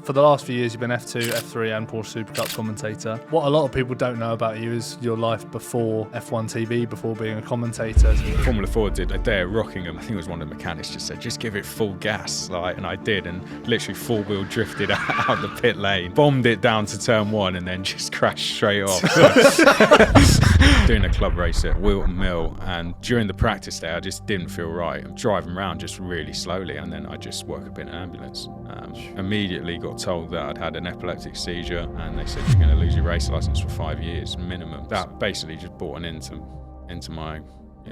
for the last few years, you've been F2, F3 and Porsche Supercup commentator. What a lot of people don't know about you is your life before F1 TV, before being a commentator. Formula 4 did a day at Rockingham. I think it was one of the mechanics just said, just give it full gas. And I did, and literally four-wheel drifted out the pit lane, bombed it down to turn 1 and then just crashed straight off. Doing a club race at Wilton Mill, and during the practice day I just didn't feel right. I'm driving around just really slowly, and then I just woke up in an ambulance. Immediately got told that I'd had an epileptic seizure, and they said you're going to lose your race license for 5 years minimum. That basically just brought an end into my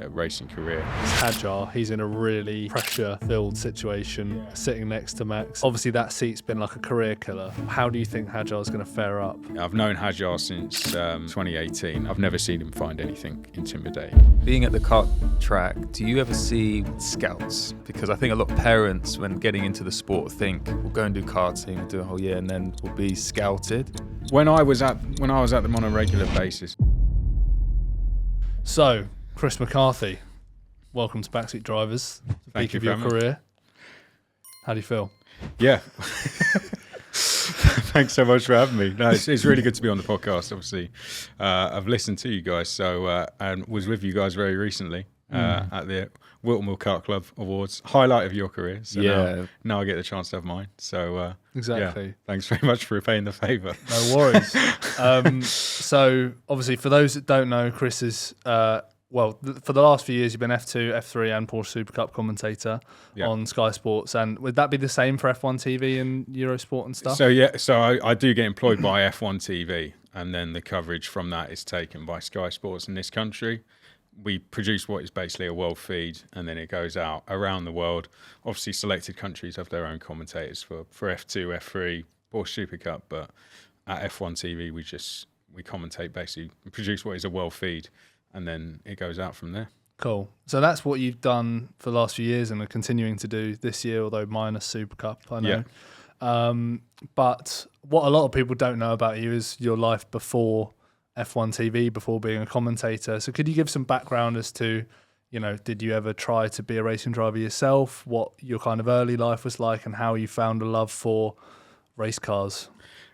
racing career. Hadjar, he's in a really pressure-filled situation, sitting next to Max. Obviously that seat's been like a career killer. How do you think Hadjar's going to fare up? I've known Hadjar since 2018. I've never seen him find anything intimidating. Being at the kart track, do you ever see scouts? Because I think a lot of parents, when getting into the sport, think we'll go and do karting and do a whole year and then we'll be scouted. When I was at them on a regular basis. So, Chris McCarthy, welcome to Backseat Drivers. Thank you for your career. How do you feel? Yeah. Thanks so much for having me. No, it's really good to be on the podcast. Obviously, I've listened to you guys, and was with you guys very recently at the Wilton Kart Club Awards, highlight of your career. So now I get the chance to have mine. So exactly. Yeah, thanks very much for repaying the favour. No worries. So obviously, for those that don't know, Chris is. For the last few years, you've been F2, F3 and Porsche Supercup commentator on Sky Sports. And would that be the same for F1 TV and Eurosport and stuff? So I do get employed by F1 TV, and then the coverage from that is taken by Sky Sports in this country. We produce what is basically a world feed, and then it goes out around the world. Obviously, selected countries have their own commentators for F2, F3, Porsche Supercup, but at F1 TV, we commentate, basically produce what is a world feed, and then it goes out from there. Cool. So that's what you've done for the last few years and are continuing to do this year, although minus Supercup, I know. Yeah. But what a lot of people don't know about you is your life before F1 TV, before being a commentator. So could you give some background as to, did you ever try to be a racing driver yourself, what your kind of early life was like, and how you found a love for race cars?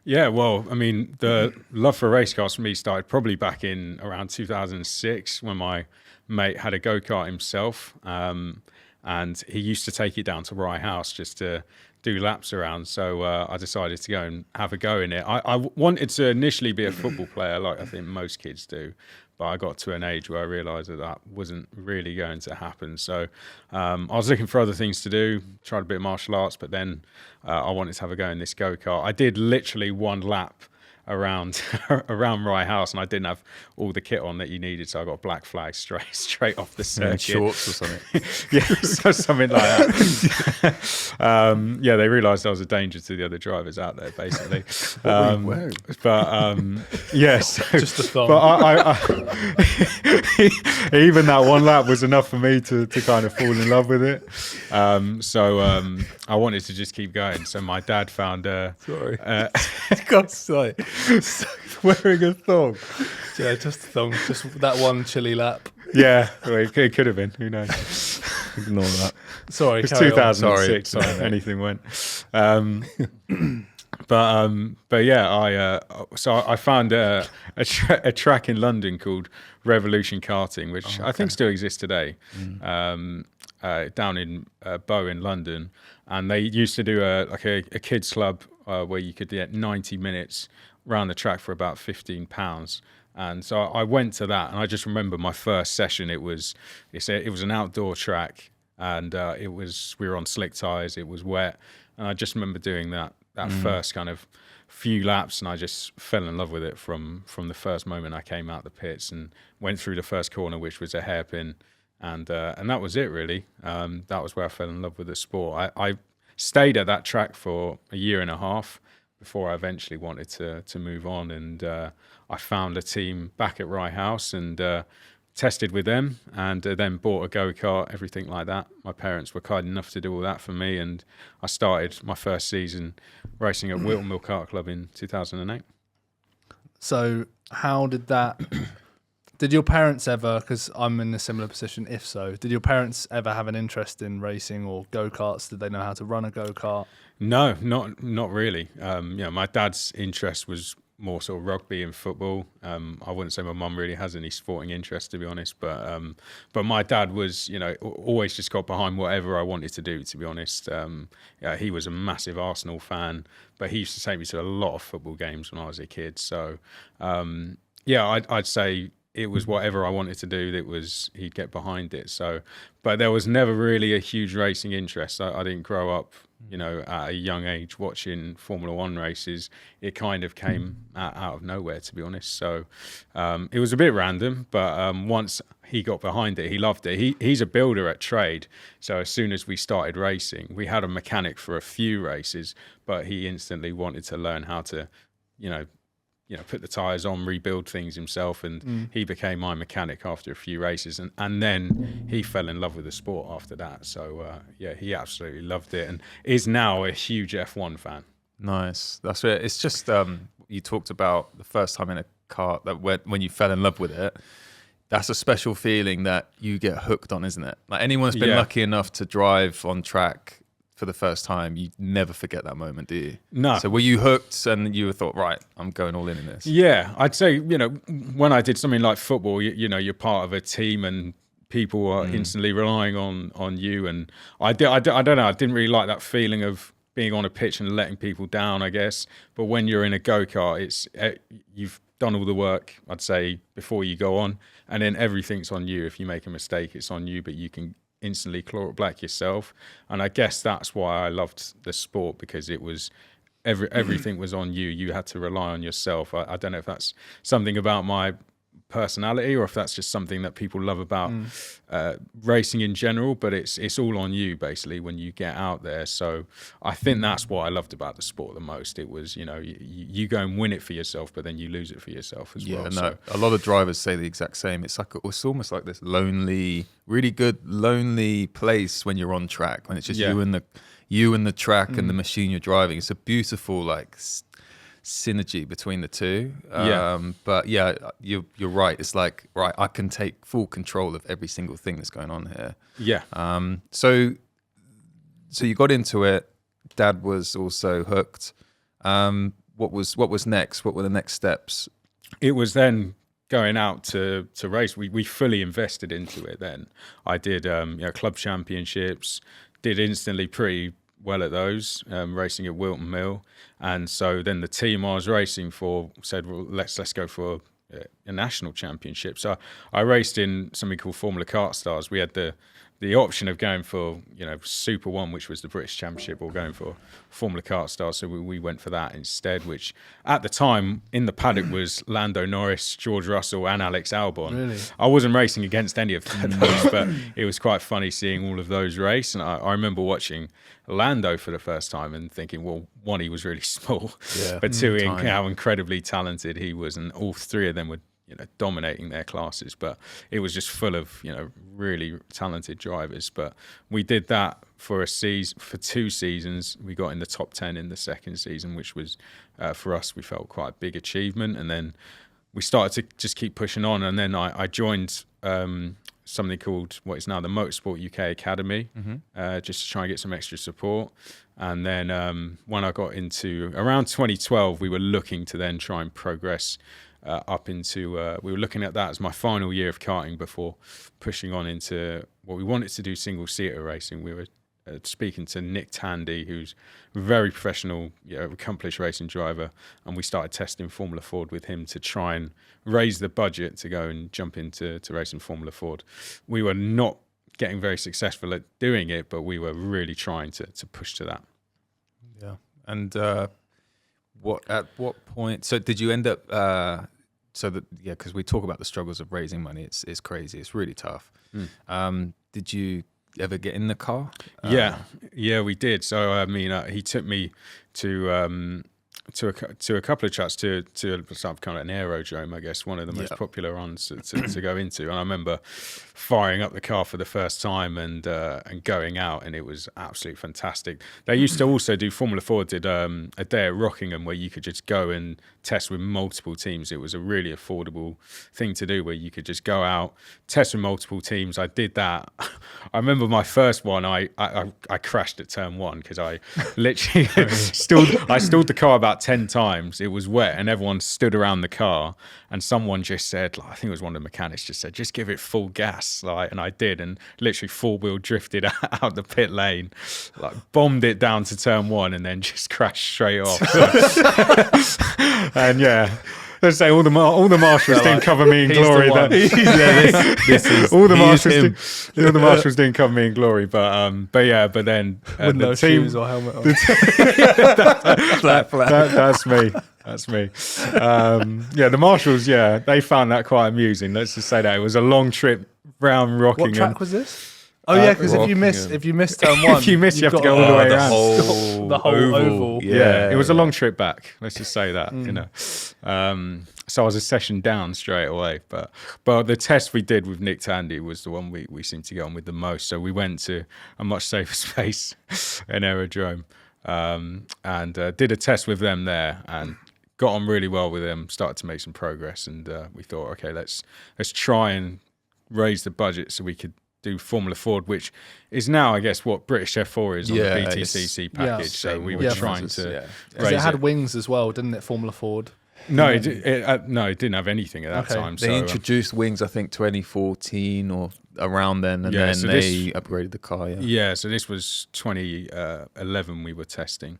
Yeah, well, I mean, the love for race cars for me started probably back in around 2006 when my mate had a go-kart himself, and he used to take it down to Rye House just to do laps around. So I decided to go and have a go in it. I wanted to initially be a football player, like I think most kids do, but I got to an age where I realised that wasn't really going to happen. So I was looking for other things to do, tried a bit of martial arts, but then I wanted to have a go in this go-kart. I did literally one lap around Rye House, and I didn't have all the kit on that you needed, so I got a black flag straight off the circuit. Shorts or something. Yeah, something like that. They realised I was a danger to the other drivers out there, basically. What were you wearing? But yes, just a thumb. But I even that one lap was enough for me to kind of fall in love with it. So I wanted to just keep going. So my dad found sorry. God's sake. Wearing a thong. Yeah, just a thong. Just that one chilly lap. Yeah, well, it could have been. Who knows? Ignore that. Sorry, it was 2006. Sorry, anything went. But yeah, I found a track in London called Revolution Karting, which I think still exists today, down in Bow in London, and they used to do a kids club where you could get 90 minutes around the track for about £15. And so I went to that, and I just remember my first session. It was an outdoor track, and we were on slick tyres. It was wet, and I just remember doing that first kind of few laps, and I just fell in love with it from the first moment I came out the pits and went through the first corner, which was a hairpin, and that was it really. That was where I fell in love with the sport. I stayed at that track for a year and a half before I eventually wanted to move on, and I found a team back at Rye House and tested with them, and then bought a go-kart, everything like that. My parents were kind enough to do all that for me, and I started my first season racing at Wilton Kart Club in 2008. So how did that Did your parents ever, because I'm in a similar position, if so, did your parents ever have an interest in racing or go-karts? Did they know how to run a go-kart? No, not really. My dad's interest was more sort of rugby and football. I wouldn't say my mum really has any sporting interest, to be honest. But my dad was, always just got behind whatever I wanted to do, to be honest. He was a massive Arsenal fan, but he used to take me to a lot of football games when I was a kid. So, I'd say it was whatever I wanted to do he'd get behind it. So, but there was never really a huge racing interest. I didn't grow up, at a young age watching Formula One races. It kind of came out of nowhere, to be honest. So it was a bit random, but once he got behind it, he loved it. He's a builder at trade. So as soon as we started racing, we had a mechanic for a few races, but he instantly wanted to learn how to, put the tyres on, rebuild things himself, and he became my mechanic after a few races, and then he fell in love with the sport after that. So he absolutely loved it, and is now a huge F1 fan. Nice, that's it. It's just you talked about the first time in a kart that when you fell in love with it. That's a special feeling that you get hooked on, isn't it? Like anyone's been lucky enough to drive on track for the first time, you never forget that moment, do you? No. So were you hooked and you thought, right, I'm going all in this? Yeah, I'd say, when I did something like football, you're part of a team and people are instantly relying on you. And I don't know, I didn't really like that feeling of being on a pitch and letting people down, I guess. But when you're in a go-kart, you've done all the work, I'd say, before you go on. And then everything's on you. If you make a mistake, it's on you, but you can instantly claw it back yourself. And I guess that's why I loved the sport, because it was everything was on you. You had to rely on yourself. I don't know if that's something about my personality or if that's just something that people love about racing in general, but it's all on you basically when you get out there. So I think that's what I loved about the sport the most. It was, you go and win it for yourself, but then you lose it for yourself as well. So a lot of drivers say the exact same. It's almost like this lonely, really good lonely place when you're on track, when it's just you and the track and the machine you're driving. It's a beautiful synergy between the two. But you're right. It's like, right, I can take full control of every single thing that's going on here. So you got into it. Dad was also hooked. What was next? What were the next steps? It was then going out to race. We fully invested into it then. I did club championships, did instantly pretty well at those, racing at Wilton Mill. And so then the team I was racing for said, well, let's go for a national championship. So I raced in something called Formula Kart Stars. We had the option of going for, Super One, which was the British Championship, or going for Formula Kart Stars. So we went for that instead, which at the time in the paddock was Lando Norris, George Russell and Alex Albon. Really? I wasn't racing against any of those, but it was quite funny seeing all of those race. And I remember watching Lando for the first time and thinking, well, one, he was really small, but two, how incredibly talented he was. And all three of them were dominating their classes, but it was just full of really talented drivers. But we did that for 2 seasons. We got in the top 10 in the second season, which was for us, we felt quite a big achievement. And then we started to just keep pushing on. And then I joined something called what is now the Motorsport UK Academy, just to try and get some extra support. And then when I got into around 2012, we were looking to then try and progress up into, we were looking at that as my final year of karting before pushing on into what we wanted to do, single-seater racing. We were speaking to Nick Tandy, who's a very professional, accomplished racing driver, and we started testing Formula Ford with him to try and raise the budget to go and jump into racing Formula Ford. We were not getting very successful at doing it, but we were really trying to push to that. Yeah. And at what point? So did you end up? Because we talk about the struggles of raising money. It's crazy. It's really tough. Did you ever get in the car? Yeah, we did. So I mean, he took me to to a couple of tracks to some kind of an aerodrome, I guess, one of the most popular ones to go into. And I remember firing up the car for the first time and going out, and it was absolutely fantastic. They used to also do Formula Ford did a day at Rockingham where you could just go and test with multiple teams. It was a really affordable thing to do where you could just go out, test with multiple teams. I did that. I remember my first one, I crashed at turn 1 because I literally stalled the car about 10 times. It was wet and everyone stood around the car, and someone just said, like, I think it was one of the mechanics, just said, just give it full gas, like, and I did, and literally 4-wheel drifted out the pit lane, like bombed it down to turn 1 and then just crashed straight off. And yeah, let's say all the marshals didn't cover me in glory. All the marshals didn't cover me in glory, but then with no team, shoes or helmet on. That's me. That's me. The marshals, they found that quite amusing. Let's just say that it was a long trip round Rockingham. What track was this? Oh yeah, because if you miss turn 1, if you miss, you have to go all the way around the whole oval. Yeah, it was a long trip back. Let's just say that, you know. So I was a session down straight away. But the test we did with Nick Tandy was the one we seemed to get on with the most. So we went to a much safer space, an aerodrome, and did a test with them there and got on really well with them. Started to make some progress, and we thought, okay, let's try and raise the budget so we could do Formula Ford, which is now, I guess, what British F4 is on the BTCC package. So we were trying to raise it. Had wings as well, didn't it, Formula Ford? No, it didn't have anything at that time. They introduced wings, I think, 2014 or around then, and then they upgraded the car. Yeah, so this was 2011 we were testing.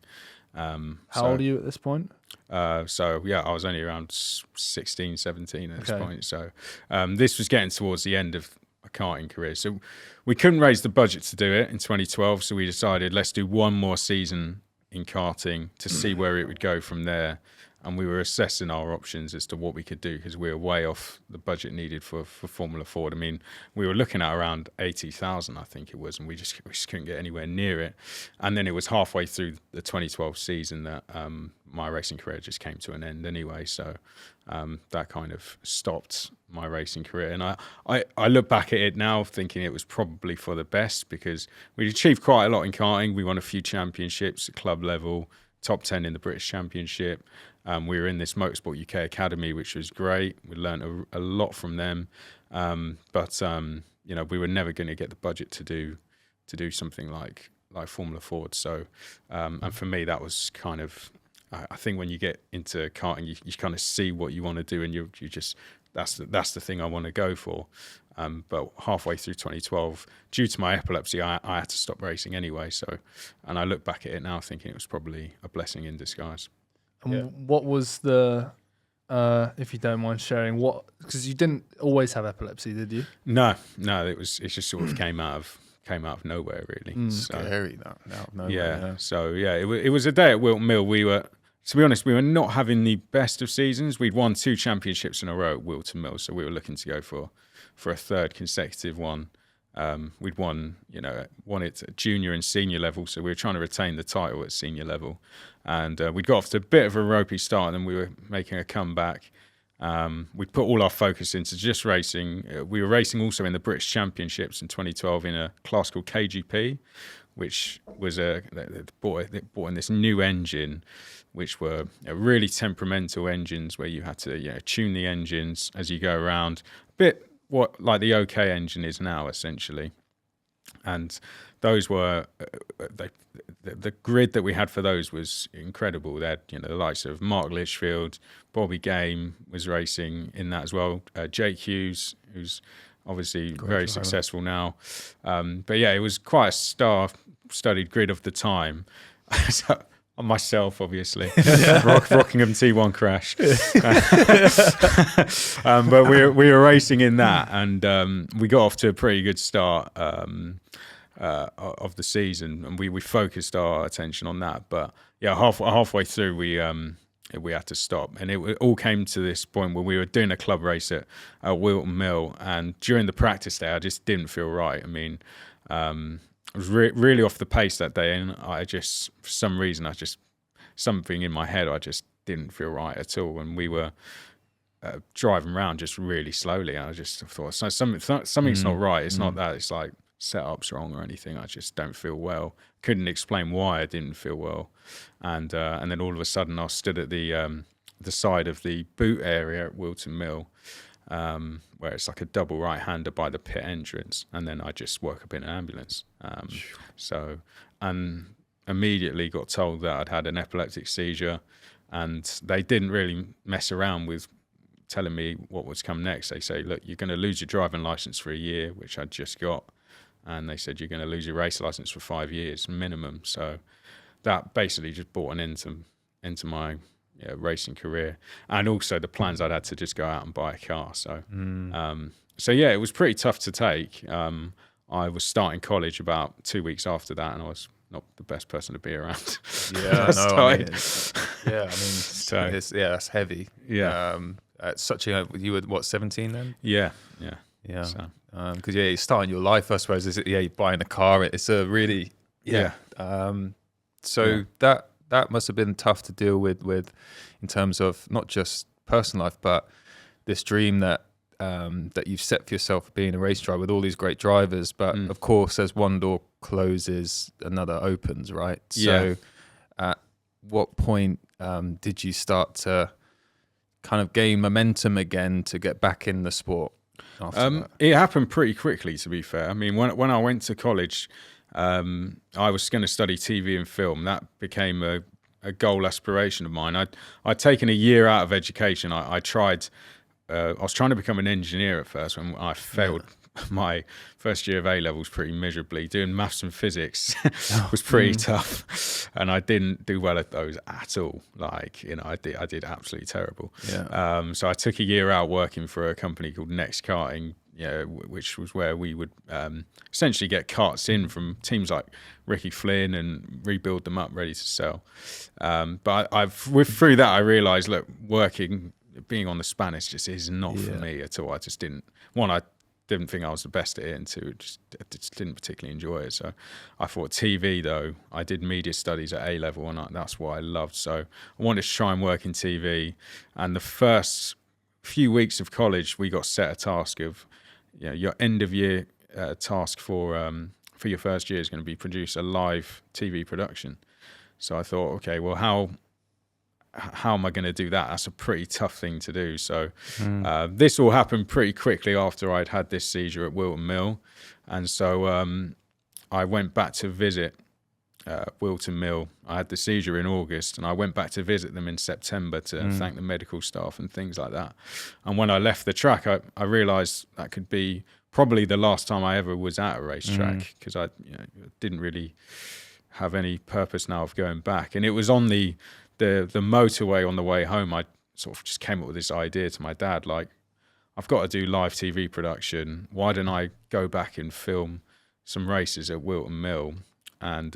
How old are you at this point? I was only around 16, 17 at this point. So this was getting towards the end of a karting career. So we couldn't raise the budget to do it in 2012. So we decided, let's do one more season in karting to see where it would go from there. And we were assessing our options as to what we could do because we were way off the budget needed for Formula Ford. I mean, we were looking at around 80,000, I think it was, and we just couldn't get anywhere near it. And then it was halfway through the 2012 season that my racing career just came to an end anyway. So that kind of stopped my racing career. And I look back at it now thinking it was probably for the best because we achieved quite a lot in karting. We won a few championships at club level, top 10 in the British Championship. We were in this Motorsport UK Academy, which was great. We learned a lot from them, but we were never going to get the budget to do something like Formula Ford. So, and for me, that was kind of, I think when you get into karting, you kind of see what you want to do, and you just that's the thing I want to go for. But halfway through 2012, due to my epilepsy, I had to stop racing anyway. So, and I look back at it now thinking it was probably a blessing in disguise. And what was the, if you don't mind sharing, because you didn't always have epilepsy, did you? No, it just sort of came out of nowhere, really. Scary, that out of nowhere. Yeah. So it was a day at Wilton Mill. We were, to be honest, we were not having the best of seasons. We'd won 2 championships in a row at Wilton Mill, so we were looking to go for a third consecutive one. We'd won it at junior and senior level, so we were trying to retain the title at senior level. And we'd got off to a bit of a ropey start, and then we were making a comeback. We'd put all our focus into just racing. We were racing also in the British Championships in 2012 in a class called KGP, which was they brought in this new engine, which were really temperamental engines where you had to tune the engines as you go around. A bit what like the OK engine is now, essentially. And those were the grid that we had for those was incredible. They had the likes of Mark Litchfield, Bobby Game was racing in that as well. Jake Hughes, who's obviously very successful now. But yeah, it was quite a star-studded grid of the time. So, myself, obviously, Rockingham T1 crash. But we were racing in that, and we got off to a pretty good start of the season, and we focused our attention on that. But yeah, halfway through, we had to stop, and it all came to this point where we were doing a club race at Wilton Mill, and during the practice day, I just didn't feel right. I mean, I was really off the pace that day, and for some reason, I just something in my head, I just didn't feel right at all. And we were driving around just really slowly. I just thought, something's not right. It's not that it's like setup's wrong or anything. I just don't feel well. Couldn't explain why I didn't feel well. And then all of a sudden I stood at the side of the boot area at Wilton Mill, where it's like a double right-hander by the pit entrance, and then I just woke up in an ambulance. And immediately got told that I'd had an epileptic seizure, and they didn't really mess around with telling me what was come next. They say, look, you're going to lose your driving license for a year, which I'd just got, and they said you're going to lose your race license for 5 years minimum. So that basically just brought an end into my racing career, and also the plans I'd had to just go out and buy a car. So it was pretty tough to take. I was starting college about 2 weeks after that, and I was not the best person to be around. That's heavy. At such you were what, 17 then? Yeah. So, because you're starting your life, I suppose. You're buying a car. It's a really that must have been tough to deal with in terms of not just personal life, but this dream that you've set for yourself being a race driver with all these great drivers. But of course, as one door closes, another opens, right? So at what point did you start to kind of gain momentum again to get back in the sport? It happened pretty quickly, to be fair. I mean, when I went to college, I was going to study TV and film. That became a goal aspiration of mine. I'd taken a year out of education. I was trying to become an engineer at first, when I failed my first year of A-levels pretty miserably. Doing maths and physics was pretty tough, and I didn't do well at those at all. I did absolutely terrible. So I took a year out working for a company called Next Karting, which was where we would essentially get karts in from teams like Ricky Flynn and rebuild them up ready to sell. But through that I realised, look, being on the Spanish just is not for me at all. I just didn't think I was the best at it, and two, I just didn't particularly enjoy it. So I thought TV, though, I did media studies at A-level, and that's what I loved. So I wanted to try and work in TV. And the first few weeks of college, we got set a task of, your end of year task for your first year is going to be produce a live TV production. So I thought, okay, well, how am I going to do that? That's a pretty tough thing to do. So this all happened pretty quickly after I'd had this seizure at Wilton Mill. And so I went back to visit Wilton Mill. I had the seizure in August, and I went back to visit them in September to thank the medical staff and things like that. And when I left the track, I realised that could be probably the last time I ever was at a racetrack, because I didn't really have any purpose now of going back. And it was on the motorway on the way home, I sort of just came up with this idea to my dad, like, I've got to do live TV production. Why don't I go back and film some races at Wilton Mill? And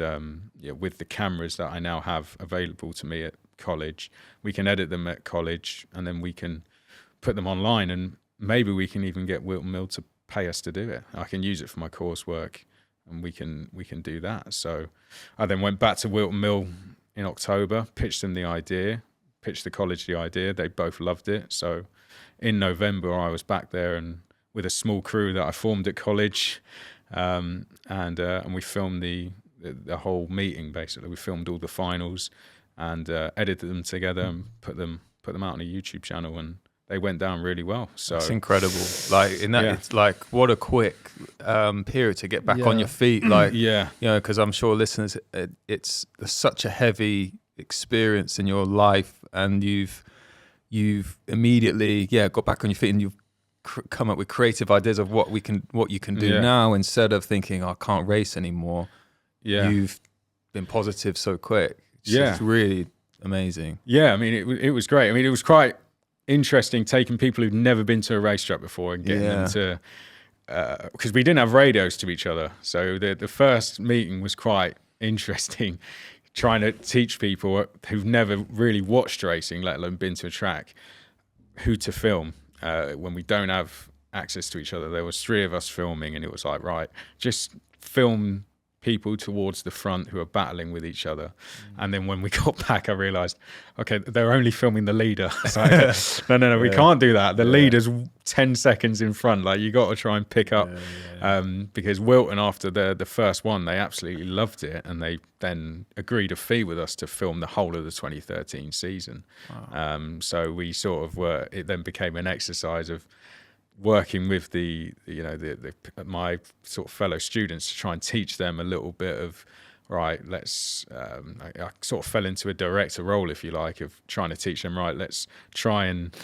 with the cameras that I now have available to me at college, we can edit them at college, and then we can put them online, and maybe we can even get Wilton Mill to pay us to do it. I can use it for my coursework, and we can do that. So I then went back to Wilton Mill in October, pitched the college the idea. They both loved it. So in November, I was back there and with a small crew that I formed at college, and we filmed the whole meeting. Basically, we filmed all the finals and edited them together and put them out on a YouTube channel, and they went down really well. So it's incredible. It's like, what a quick period to get back on your feet. Because I'm sure listeners, it's such a heavy experience in your life, and you've immediately got back on your feet, and you've come up with creative ideas of what you can do now, instead of thinking, I can't race anymore. You've been positive so quick. It's really amazing. I mean, it was great. I mean, it was quite interesting taking people who'd never been to a racetrack before and getting them to, because we didn't have radios to each other. So the first meeting was quite interesting, trying to teach people who've never really watched racing, let alone been to a track, who to film when we don't have access to each other. There was 3 of us filming, and it was like, right, just film people towards the front who are battling with each other. And then when we got back, I realised, okay, they're only filming the leader. It's like, no, we can't do that. The leader's 10 seconds in front. Like, you got to try and pick up. Because Wilton, after the first one, they absolutely loved it, and they then agreed a fee with us to film the whole of the 2013 season. Wow. So we sort of it then became an exercise of working with my sort of fellow students to try and teach them a little bit of, right, let's I sort of fell into a director role, if you like, of trying to teach them, right, let's try and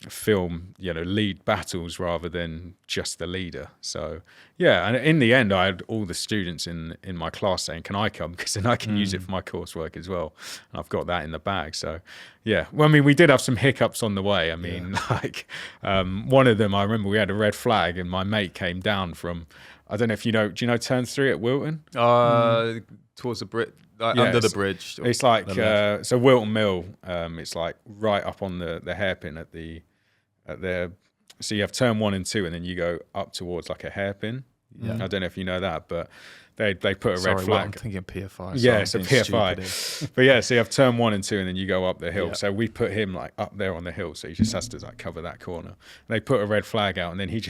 film, lead battles rather than just the leader. So yeah, and in the end I had all the students in my class saying, can I come, because then I can use it for my coursework as well, and I've got that in the bag. So yeah, well, I mean, we did have some hiccups on the way. I mean, one of them, I remember we had a red flag and my mate came down from, I don't know if do you know turn 3 at Wilton? Towards the bridge, under the bridge. It's like so Wilton Mill. It's like right up on the hairpin at the. So you have turn 1 and 2, and then you go up towards like a hairpin. Yeah. I don't know if you know that, but they put a red flag. Well, I'm thinking PFI. Yeah, it's a PFI. But yeah, so you have turn 1 and 2, and then you go up the hill. Yeah. So we put him like up there on the hill, so he just has to like cover that corner. And they put a red flag out, and then he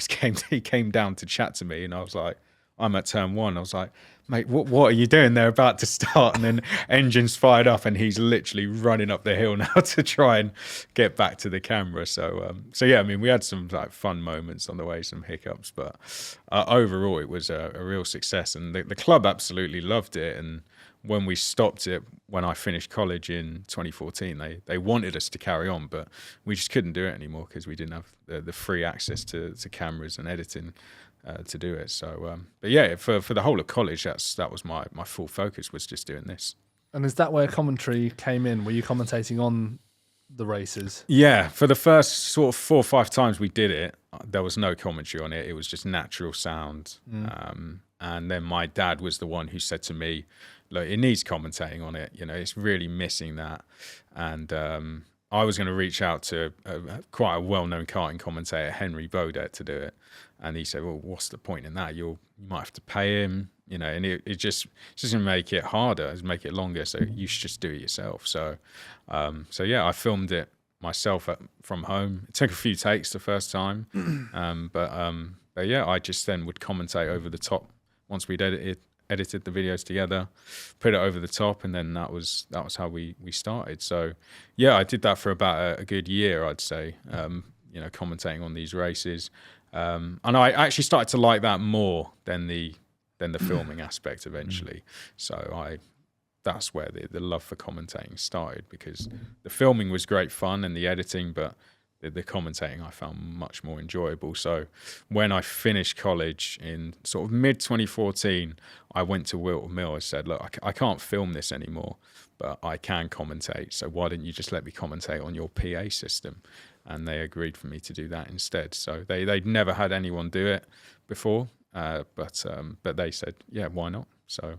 came down to chat to me, and I was like, I'm at turn 1. I was like, mate, what are you doing? They're about to start, and then engines fired up, and he's literally running up the hill now to try and get back to the camera. So yeah, I mean, we had some like fun moments on the way, some hiccups, but overall it was a real success, and the club absolutely loved it. And when we stopped it, when I finished college in 2014, they wanted us to carry on, but we just couldn't do it anymore because we didn't have the free access to cameras and editing to do it. So but yeah, for the whole of college, that was my full focus, was just doing this. And is that where commentary came in? Were you commentating on the races? Yeah, for the first sort of 4 or 5 times we did it, there was no commentary on it. It was just natural sound. And then my dad was the one who said to me, look, it needs commentating on it, it's really missing that. And I was going to reach out to quite a well-known karting commentator, Henry Baudet, to do it. And he said, well, what's the point in that? You might have to pay him, and it's just going to make it harder, it's make it longer. So you should just do it yourself. So yeah, I filmed it myself from home. It took a few takes the first time. But yeah, I just then would commentate over the top once we'd edited the videos together, put it over the top, and then that was how we started. So yeah, I did that for about a good year, I'd say, commentating on these races. And I actually started to like that more than the filming aspect eventually. So that's where the love for commentating started, because the filming was great fun and the editing, but the commentating I found much more enjoyable. So when I finished college in sort of mid-2014, I went to Wilton Mill. I said, look, I can't film this anymore, but I can commentate. So why didn't you just let me commentate on your PA system? And they agreed for me to do that instead. So they'd never had anyone do it before, but they said, yeah, why not? So,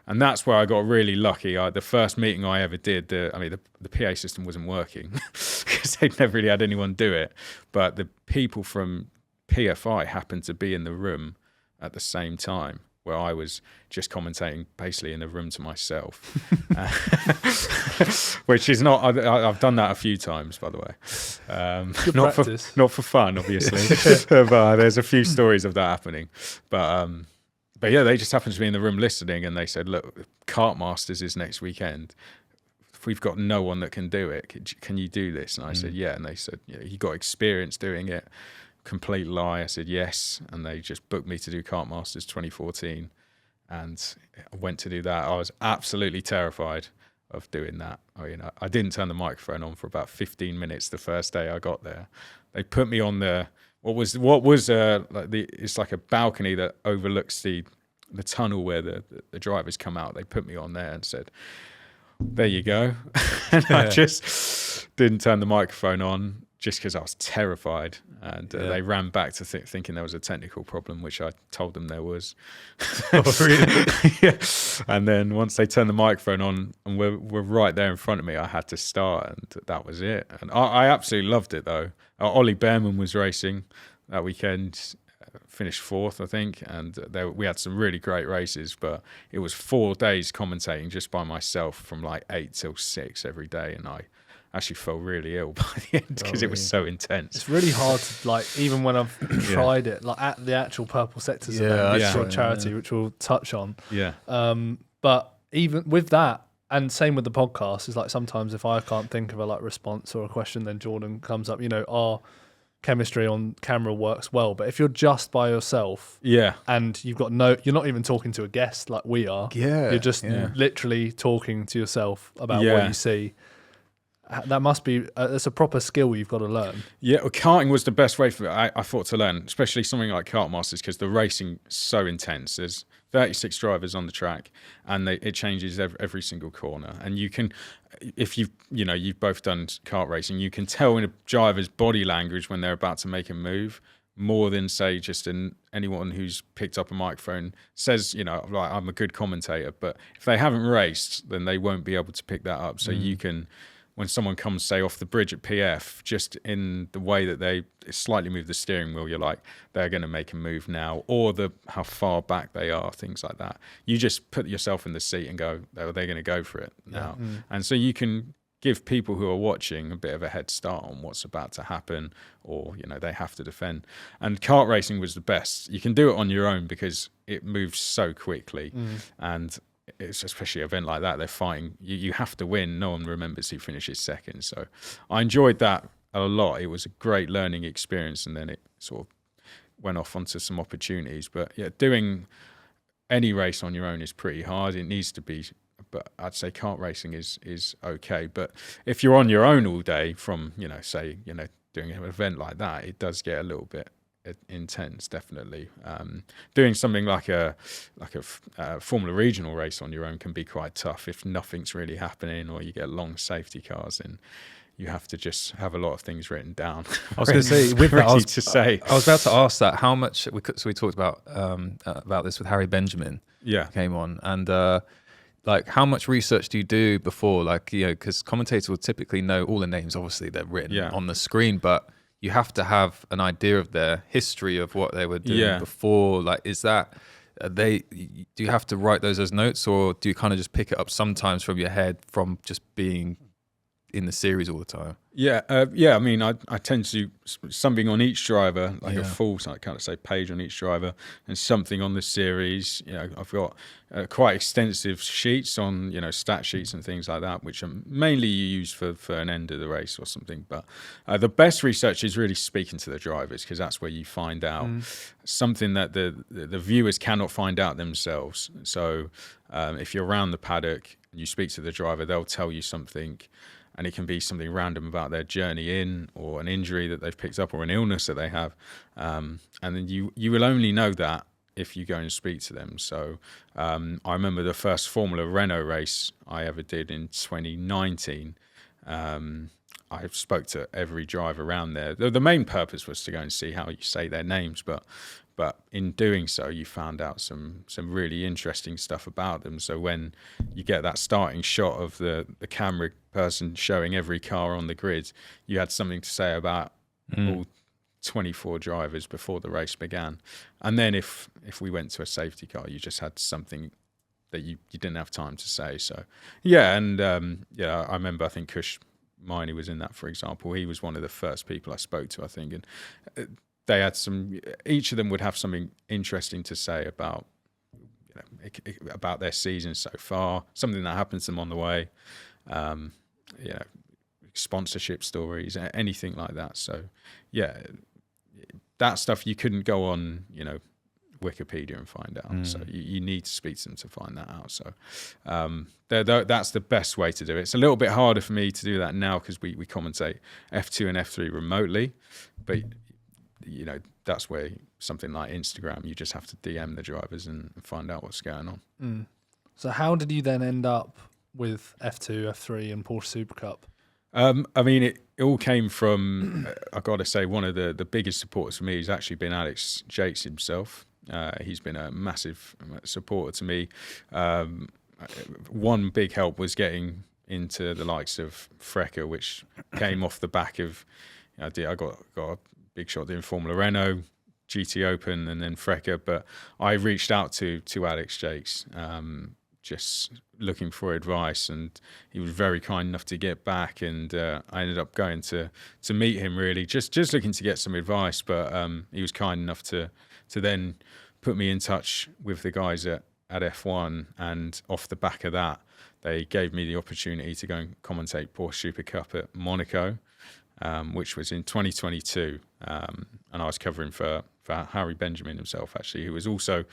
and that's where I got really lucky. The first meeting I ever did, the PA system wasn't working because they'd never really had anyone do it. But the people from PFI happened to be in the room at the same time, where I was just commentating basically in the room to myself, which is not. I've done that a few times, by the way. Not for fun, obviously. But there's a few stories of that happening. But yeah, they just happened to be in the room listening, and they said, look, Kart Masters is next weekend. We've got no one that can do it. Can you do this? And I said, yeah. And they said, you got experience doing it. Complete lie. I said, yes. And they just booked me to do Kart Masters 2014. And I went to do that. I was absolutely terrified of doing that. I didn't turn the microphone on for about 15 minutes the first day I got there. They put me on what was it's like a balcony that overlooks the tunnel where the drivers come out. They put me on there and said, there you go. And I just didn't turn the microphone on just because I was terrified. And they ran back to thinking there was a technical problem, which I told them there was. Oh, really? Yeah. And then once they turned the microphone on and were right there in front of me, I had to start, and that was it. And I absolutely loved it, though. Ollie Bearman was racing that weekend. finished fourth, I think, and we had some really great races. But it was 4 days commentating just by myself from like 8 till 6 every day, and I actually felt really ill by the end because it was so intense. It's really hard to, like, even when I've tried it, like at the actual Purple Sectors event, for charity, which we'll touch on. Yeah. But even with that, and same with the podcast, is like sometimes if I can't think of a like response or a question, then Jordan comes up. You know, our chemistry on camera works well, but if you're just by yourself, and you've got you're not even talking to a guest like we are. You're just literally talking to yourself about what you see. That must be it's a proper skill you've got to learn. Yeah, well, karting was the best way for I thought to learn, especially something like Kart Masters, because the racing is so intense. There's 36 drivers on the track, and it changes every single corner. And you can, if you've both done kart racing, you can tell in a driver's body language when they're about to make a move more than, say, just anyone who's picked up a microphone says, like, I'm a good commentator. But if they haven't raced, then they won't be able to pick that up. So you can, when someone comes, say, off the bridge at PF, just in the way that they slightly move the steering wheel, you're like, they're going to make a move now, or how far back they are, things like that. You just put yourself in the seat and go, they're going to go for it now. And so you can give people who are watching a bit of a head start on what's about to happen, or, they have to defend. And kart racing was the best. You can do it on your own because it moves so quickly. And it's especially an event like that, they're fighting. You have to win. No one remembers who finishes second. So I enjoyed that a lot. It was a great learning experience, and then it sort of went off onto some opportunities. But yeah, doing any race on your own is pretty hard. It needs to be, but I'd say kart racing is okay. But if you're on your own all day from, doing an event like that, it does get a little bit intense, definitely. Doing something like a Formula Regional race on your own can be quite tough if nothing's really happening, or you get long safety cars, and you have to just have a lot of things written down. I was going to say, with that, I was about to ask that how much we talked about this with Harry Benjamin. Came on, and like, how much research do you do before, like, because commentators will typically know all the names. Obviously, they're written on the screen, but you have to have an idea of their history of what they were doing before. Like, do you have to write those as notes, or do you kind of just pick it up sometimes from your head from just being in the series all the time? I mean, I tend to do something on each driver, like a full, I kind of say, page on each driver, and something on the series. I've got quite extensive sheets on, stat sheets and things like that, which are mainly used for an end of the race or something. But the best research is really speaking to the drivers, because that's where you find out something that the viewers cannot find out themselves. So if you're around the paddock and you speak to the driver, they'll tell you something. And it can be something random about their journey in, or an injury that they've picked up, or an illness that they have. And then you will only know that if you go and speak to them. So I remember the first Formula Renault race I ever did in 2019. I spoke to every driver around there. The main purpose was to go and see how you say their names, but in doing so, you found out some really interesting stuff about them. So when you get that starting shot of the camera person showing every car on the grid, you had something to say about all 24 drivers before the race began. And then if we went to a safety car, you just had something that you didn't have time to say. So I remember, I think Kush Miney was in that, for example. He was one of the first people I spoke to, I think, and they had each of them would have something interesting to say about about their season so far, something that happened to them on the way, sponsorship stories, anything like that. So that stuff you couldn't go on Wikipedia and find out. So you need to speak to them to find that out. So that's the best way to do it. It's a little bit harder for me to do that now, because we commentate F2 and F3 remotely, but that's where something like Instagram, you just have to DM the drivers and find out what's going on. So how did you then end up with F2, F3 and Porsche Supercup? I mean, it all came from, I've got to say, one of the biggest supporters for me has actually been Alex Jacques himself. He's been a massive supporter to me. One big help was getting into the likes of Frecker, which came off the back of, I got a big shot doing Formula Renault. GT Open and then Frecker. But I reached out to Alex Jacques, just looking for advice, and he was very kind enough to get back, and I ended up going to meet him, really just looking to get some advice. But he was kind enough to then put me in touch with the guys at F1, and off the back of that, they gave me the opportunity to go and commentate Porsche Supercup at Monaco, which was in 2022, and I was covering for Harry Benjamin himself, actually, who was also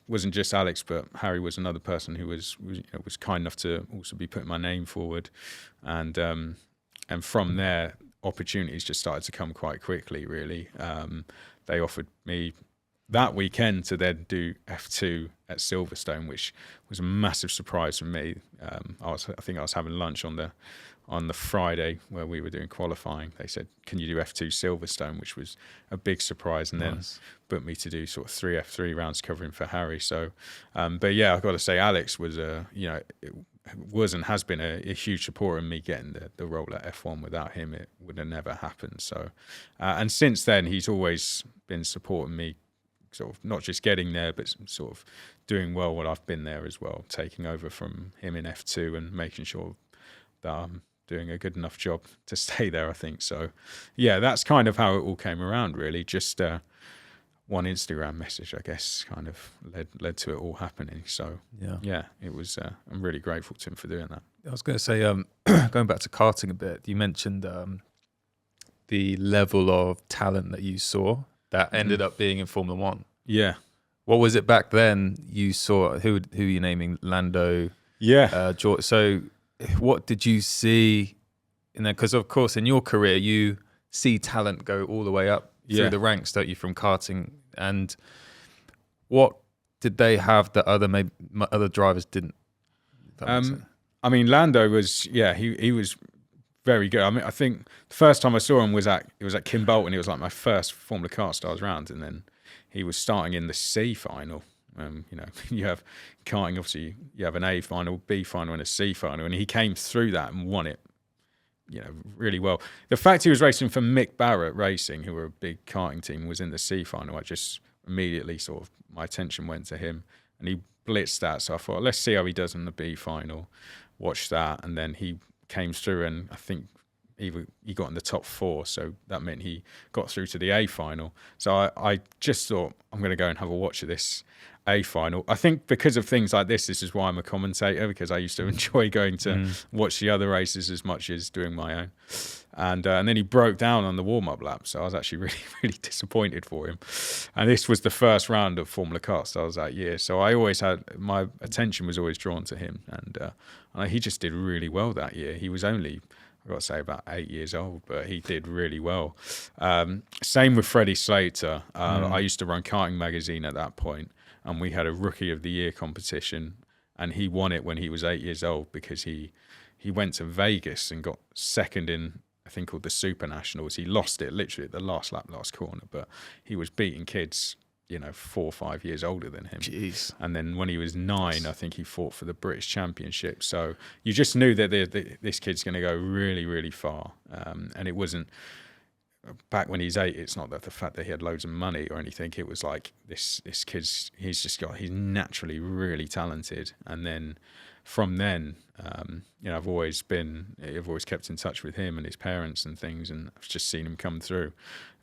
wasn't just Alex, but Harry was another person who was kind enough to also be putting my name forward, and from there, opportunities just started to come quite quickly, really. They offered me that weekend to then do F2 at Silverstone, which was a massive surprise for me. I think I was having lunch on the Friday where we were doing qualifying. They said, "Can you do F2 Silverstone?" which was a big surprise, and then booked me to do sort of 3 F3 rounds covering for Harry. So, but yeah, I've got to say, Alex was was and has been a huge supporter in me getting the role at F1. Without him, it would have never happened. So, and since then, he's always been supporting me, sort of not just getting there, but sort of doing well while I've been there as well, taking over from him in F2 and making sure that I'm doing a good enough job to stay there, I think. So, yeah, that's kind of how it all came around, really. Just one Instagram message, I guess, kind of led to it all happening. So, yeah, it was. I'm really grateful to him for doing that. I was going to say, going back to karting a bit, you mentioned the level of talent that you saw that ended up being in Formula One. Yeah. What was it back then you saw? Who are you naming? Lando? Yeah. George. So what did you see in there? Because, of course, in your career, you see talent go all the way up through the ranks, don't you, from karting? And what did they have that other drivers didn't? I mean, Lando was, he was very good. I mean, I think the first time I saw him was at Kim Bolton. It was like my first Formula Kart Stars round, and then he was starting in the C final. You have karting, obviously, you have an A final, B final, and a C final, and he came through that and won it, really well. The fact he was racing for Mick Barrett Racing, who were a big karting team, was in the C final. I just immediately my attention went to him, and he blitzed that. So I thought, let's see how he does in the B final. Watch that, and then he came through, and I think he got in the top 4, so that meant he got through to the A final. So I just thought, I'm going to go and have a watch of this A final. I think because of things like this is why I'm a commentator, because I used to enjoy going to watch the other races as much as doing my own. And then he broke down on the warm-up lap, so I was actually really, really disappointed for him. And this was the first round of Formula Kart Stars that year, so I always my attention was always drawn to him, and he just did really well that year. He was only, I've got to say, about 8 years old, but he did really well. Same with Freddie Slater. I used to run Karting Magazine at that point, and we had a Rookie of the Year competition, and he won it when he was 8 years old because he went to Vegas and got second in a thing called the Super Nationals. He lost it literally at the last lap, last corner, but he was beating kids, 4 or 5 years older than him. Jeez. And then when he was 9, I think he fought for the British Championship. So you just knew that this kid's going to go really, really far. And it wasn't, back when he's 8, it's not that the fact that he had loads of money or anything. It was like this kid's, he's naturally really talented. And then from then, I've always kept in touch with him and his parents and things, and I've just seen him come through.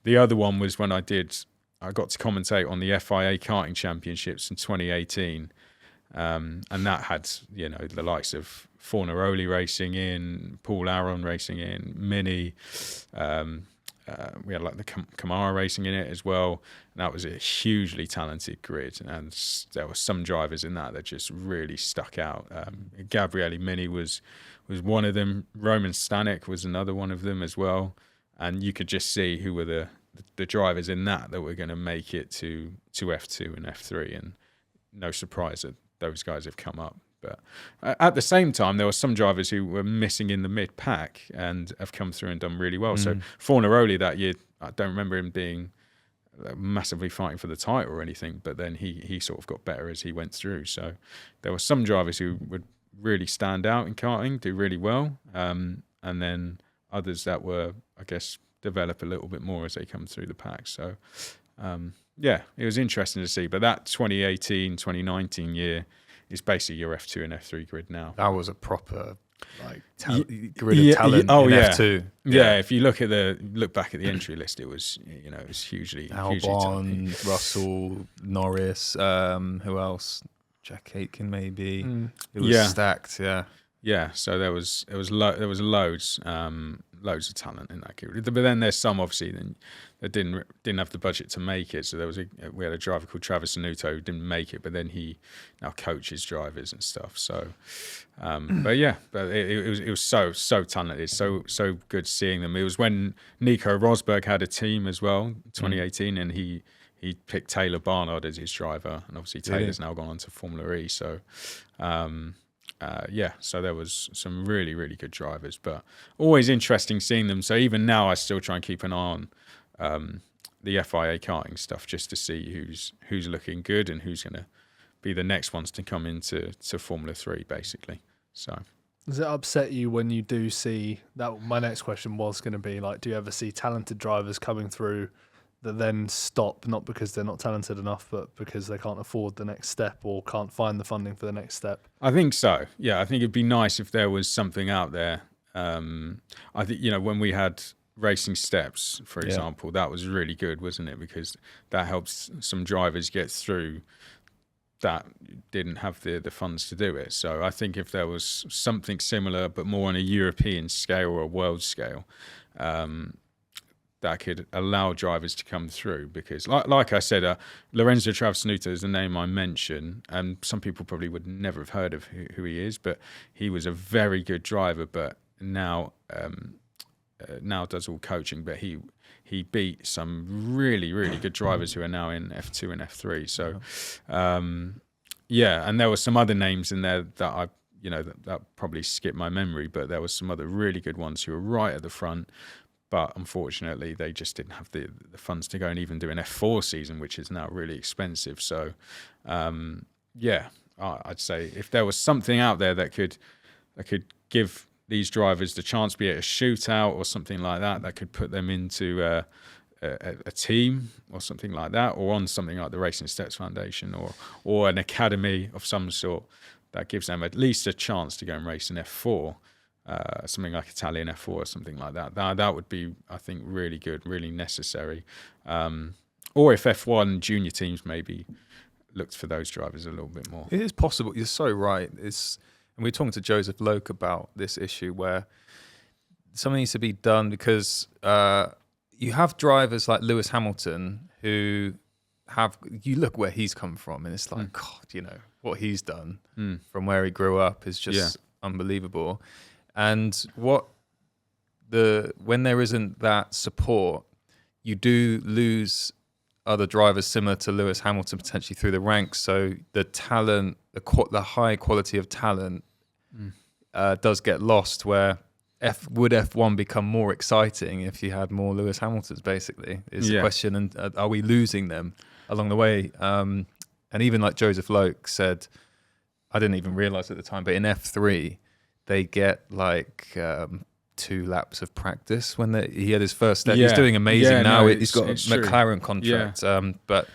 The other one was when I got to commentate on the FIA Karting Championships in 2018, and that had the likes of Fornaroli racing in, Paul Aron racing in, Mini. We had like the Camara racing in it as well. And that was a hugely talented grid, and there were some drivers in that just really stuck out. Gabriele Mini was one of them. Roman Stanek was another one of them as well. And you could just see who were the drivers in that were going to make it to F2 and F3. And no surprise that those guys have come up. But at the same time, there were some drivers who were missing in the mid-pack and have come through and done really well. So Fornaroli that year, I don't remember him being massively fighting for the title or anything, but then he sort of got better as he went through. So there were some drivers who would really stand out in karting, do really well, and then others that were, I guess, develop a little bit more as they come through the pack. So, yeah, it was interesting to see. But that 2018, 2019 year is basically your F2 and F3 grid now. That was a proper grid of talent in F2. Yeah, if you look back at the entry list, it was it was hugely Albon, Russell, Norris, who else? Jack Aitken maybe. It was stacked. Yeah, so there was loads of talent in that grid. But then there's some obviously that didn't have the budget to make it. So we had a driver called Travis Anuto who didn't make it, but then he now coaches drivers and stuff. So, but it was so talented, so good seeing them. It was when Nico Rosberg had a team as well, 2018, and he picked Taylor Barnard as his driver, and obviously Taylor's now gone on to Formula E. So. So there was some really, really good drivers, but always interesting seeing them. So even now, I still try and keep an eye on the FIA karting stuff just to see who's looking good and who's going to be the next ones to come into Formula 3, basically. So does it upset you when you do see that? My next question was going to be like, do you ever see talented drivers coming through that then stop, not because they're not talented enough, but because they can't afford the next step or can't find the funding for the next step? I think so. Yeah, I think it'd be nice if there was something out there. I think, when we had Racing Steps, for example, that was really good, wasn't it? Because that helps some drivers get through that didn't have the funds to do it. So I think if there was something similar, but more on a European scale or a world scale, that could allow drivers to come through, because like I said, Lorenzo Travasnuto is the name I mentioned, and some people probably would never have heard of who he is, but he was a very good driver, but now does all coaching, but he beat some really, really good drivers who are now in F2 and F3. So, and there were some other names in there that that probably skipped my memory, but there was some other really good ones who were right at the front. But unfortunately, they just didn't have the funds to go and even do an F4 season, which is now really expensive. So, I'd say if there was something out there that could give these drivers the chance to be at a shootout or something like that could put them into a team or something like that, or on something like the Racing Steps Foundation or an academy of some sort that gives them at least a chance to go and race in F4. Something like Italian F4 or something like that. That would be, I think, really good, really necessary. Or if F1 junior teams maybe looked for those drivers a little bit more. It is possible. You're so right. And we were talking to Joseph Loke about this issue where something needs to be done, because you have drivers like Lewis Hamilton who you look where he's come from, and it's like, God, what he's done from where he grew up is just unbelievable. And when there isn't that support, you do lose other drivers similar to Lewis Hamilton potentially through the ranks. So the talent, the high quality of talent does get lost, where would F1 become more exciting if you had more Lewis Hamiltons, basically, is the question. And are we losing them along the way? And even like Joseph Loke said, I didn't even realize at the time, but in F3, they get like 2 laps of practice when he had his first step. He's doing amazing now. He's got a McLaren contract. But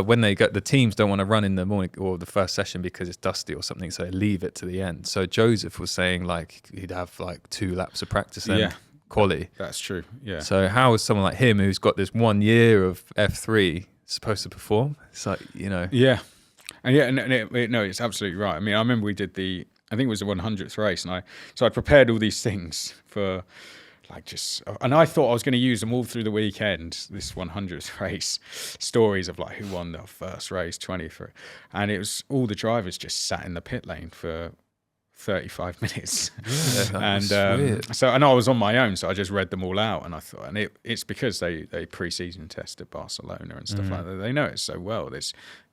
when the teams don't want to run in the morning or the first session because it's dusty or something, so they leave it to the end. So Joseph was saying like he'd have like 2 laps of practice and quali. That's true. Yeah. So how is someone like him, who's got this 1 year of F3, supposed to perform? It's like, Yeah. And no, it's absolutely right. I mean, I remember we did I think it was the 100th race, and I prepared all these things for and I thought I was going to use them all through the weekend, this 100th race, stories of like who won the first race, 20th, and it was all the drivers just sat in the pit lane for 35 minutes. And I was on my own, so I just read them all out, and I thought, and it's because they pre-season tested Barcelona and stuff like that. They know it so well.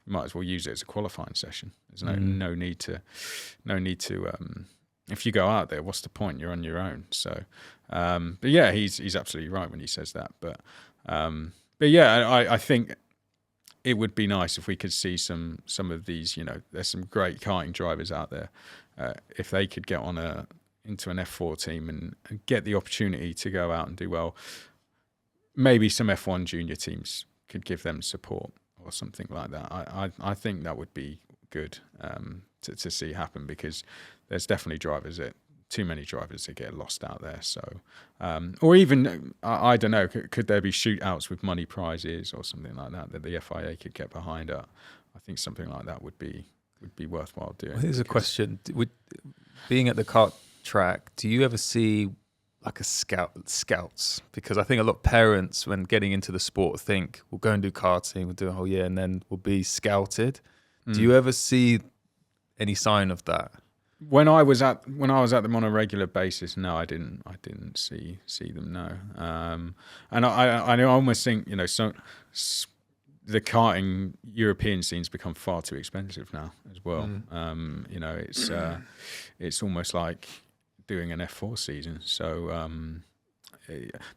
You might as well use it as a qualifying session. There's no need to. If you go out there, what's the point? You're on your own. So, but yeah, he's absolutely right when he says that. But yeah, I think it would be nice if we could see some of these. There's some great karting drivers out there. If they could get into an F4 team and get the opportunity to go out and do well. maybe some F1 junior teams could give them support or something like that. I think that would be good to see happen, because there's definitely too many drivers that get lost out there. So, or even, I don't know, could there be shootouts with money prizes or something like that the FIA could get behind? I think something like that would be worthwhile doing. Well, here's a question: being at the kart track, do you ever see like a scouts? Because I think a lot of parents, when getting into the sport, think we'll go and do karting, we'll do a whole year, and then we'll be scouted. Do you ever see any sign of that? When I was at them on a regular basis, no, I didn't see them. No, and I almost think, you know, the karting European scene's become far too expensive now as well. You know, it's almost like doing an F4 season. So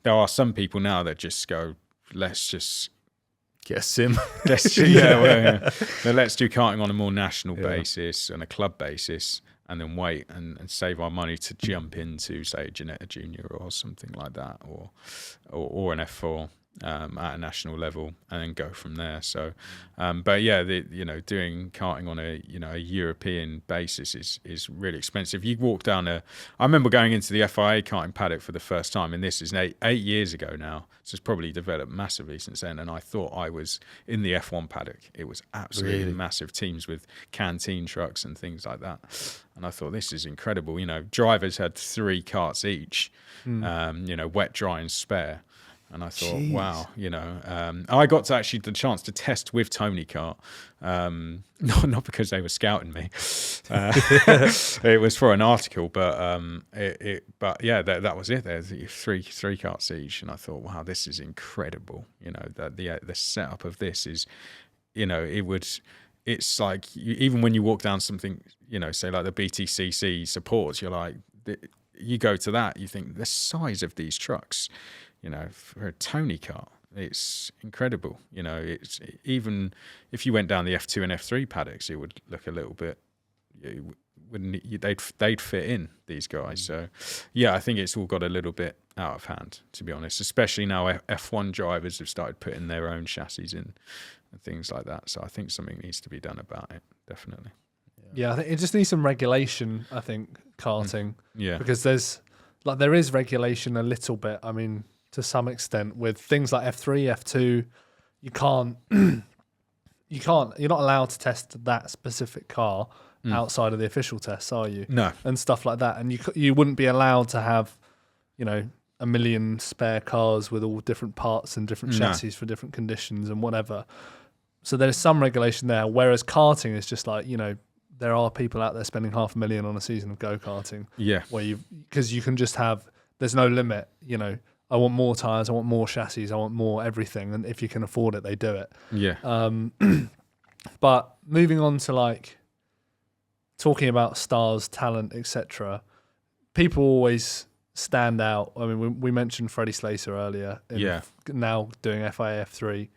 there are some people now that just go, let's just get a sim. Let's do karting on a more national basis and a club basis, and then wait and save our money to jump into, say, Ginetta Junior or something like that, or an F4 at a national level, and then go from there. So, but yeah, doing karting on a European basis is really expensive. You walk down I remember going into the FIA karting paddock for the first time, and this is 8 years ago now. So it's probably developed massively since then. And I thought I was in the F1 paddock. It was absolutely massive teams with canteen trucks and things like that. And I thought, this is incredible. You know, drivers had 3 karts each, wet, dry, and spare. And I thought, wow, I got to actually the chance to test with Tony Kart, not because they were scouting me. It was for an article, but that was it. There's 3 karts each, and I thought, wow, this is incredible. You know, the setup of this is, it's like even when you walk down something, say like the BTCC supports, you're like, you go to that, you think the size of these trucks. For a Tony kart, it's incredible. It's even if you went down the F2 and F3 paddocks, it would look a little bit. They'd fit in, these guys. So, yeah, I think it's all got a little bit out of hand, to be honest. Especially now, F1 drivers have started putting their own chassis in and things like that. So I think something needs to be done about it. Definitely. Yeah, I think it just needs some regulation. I think karting. Yeah, because there is regulation a little bit. I mean, to some extent, with things like F3, F2, you're not allowed to test that specific car outside of the official tests, are you? No. And stuff like that. And you wouldn't be allowed to have, a million spare cars with all different parts and different chassis for different conditions and whatever. So there's some regulation there, whereas karting is just like, there are people out there spending $500,000 on a season of go-karting. Yeah. Because you can just there's no limit, I want more tyres, I want more chassis, I want more everything. And if you can afford it, they do it. Yeah. But moving on to talking about stars, talent, etc., people always stand out. I mean, we mentioned Freddie Slater earlier. Now doing FIA F3.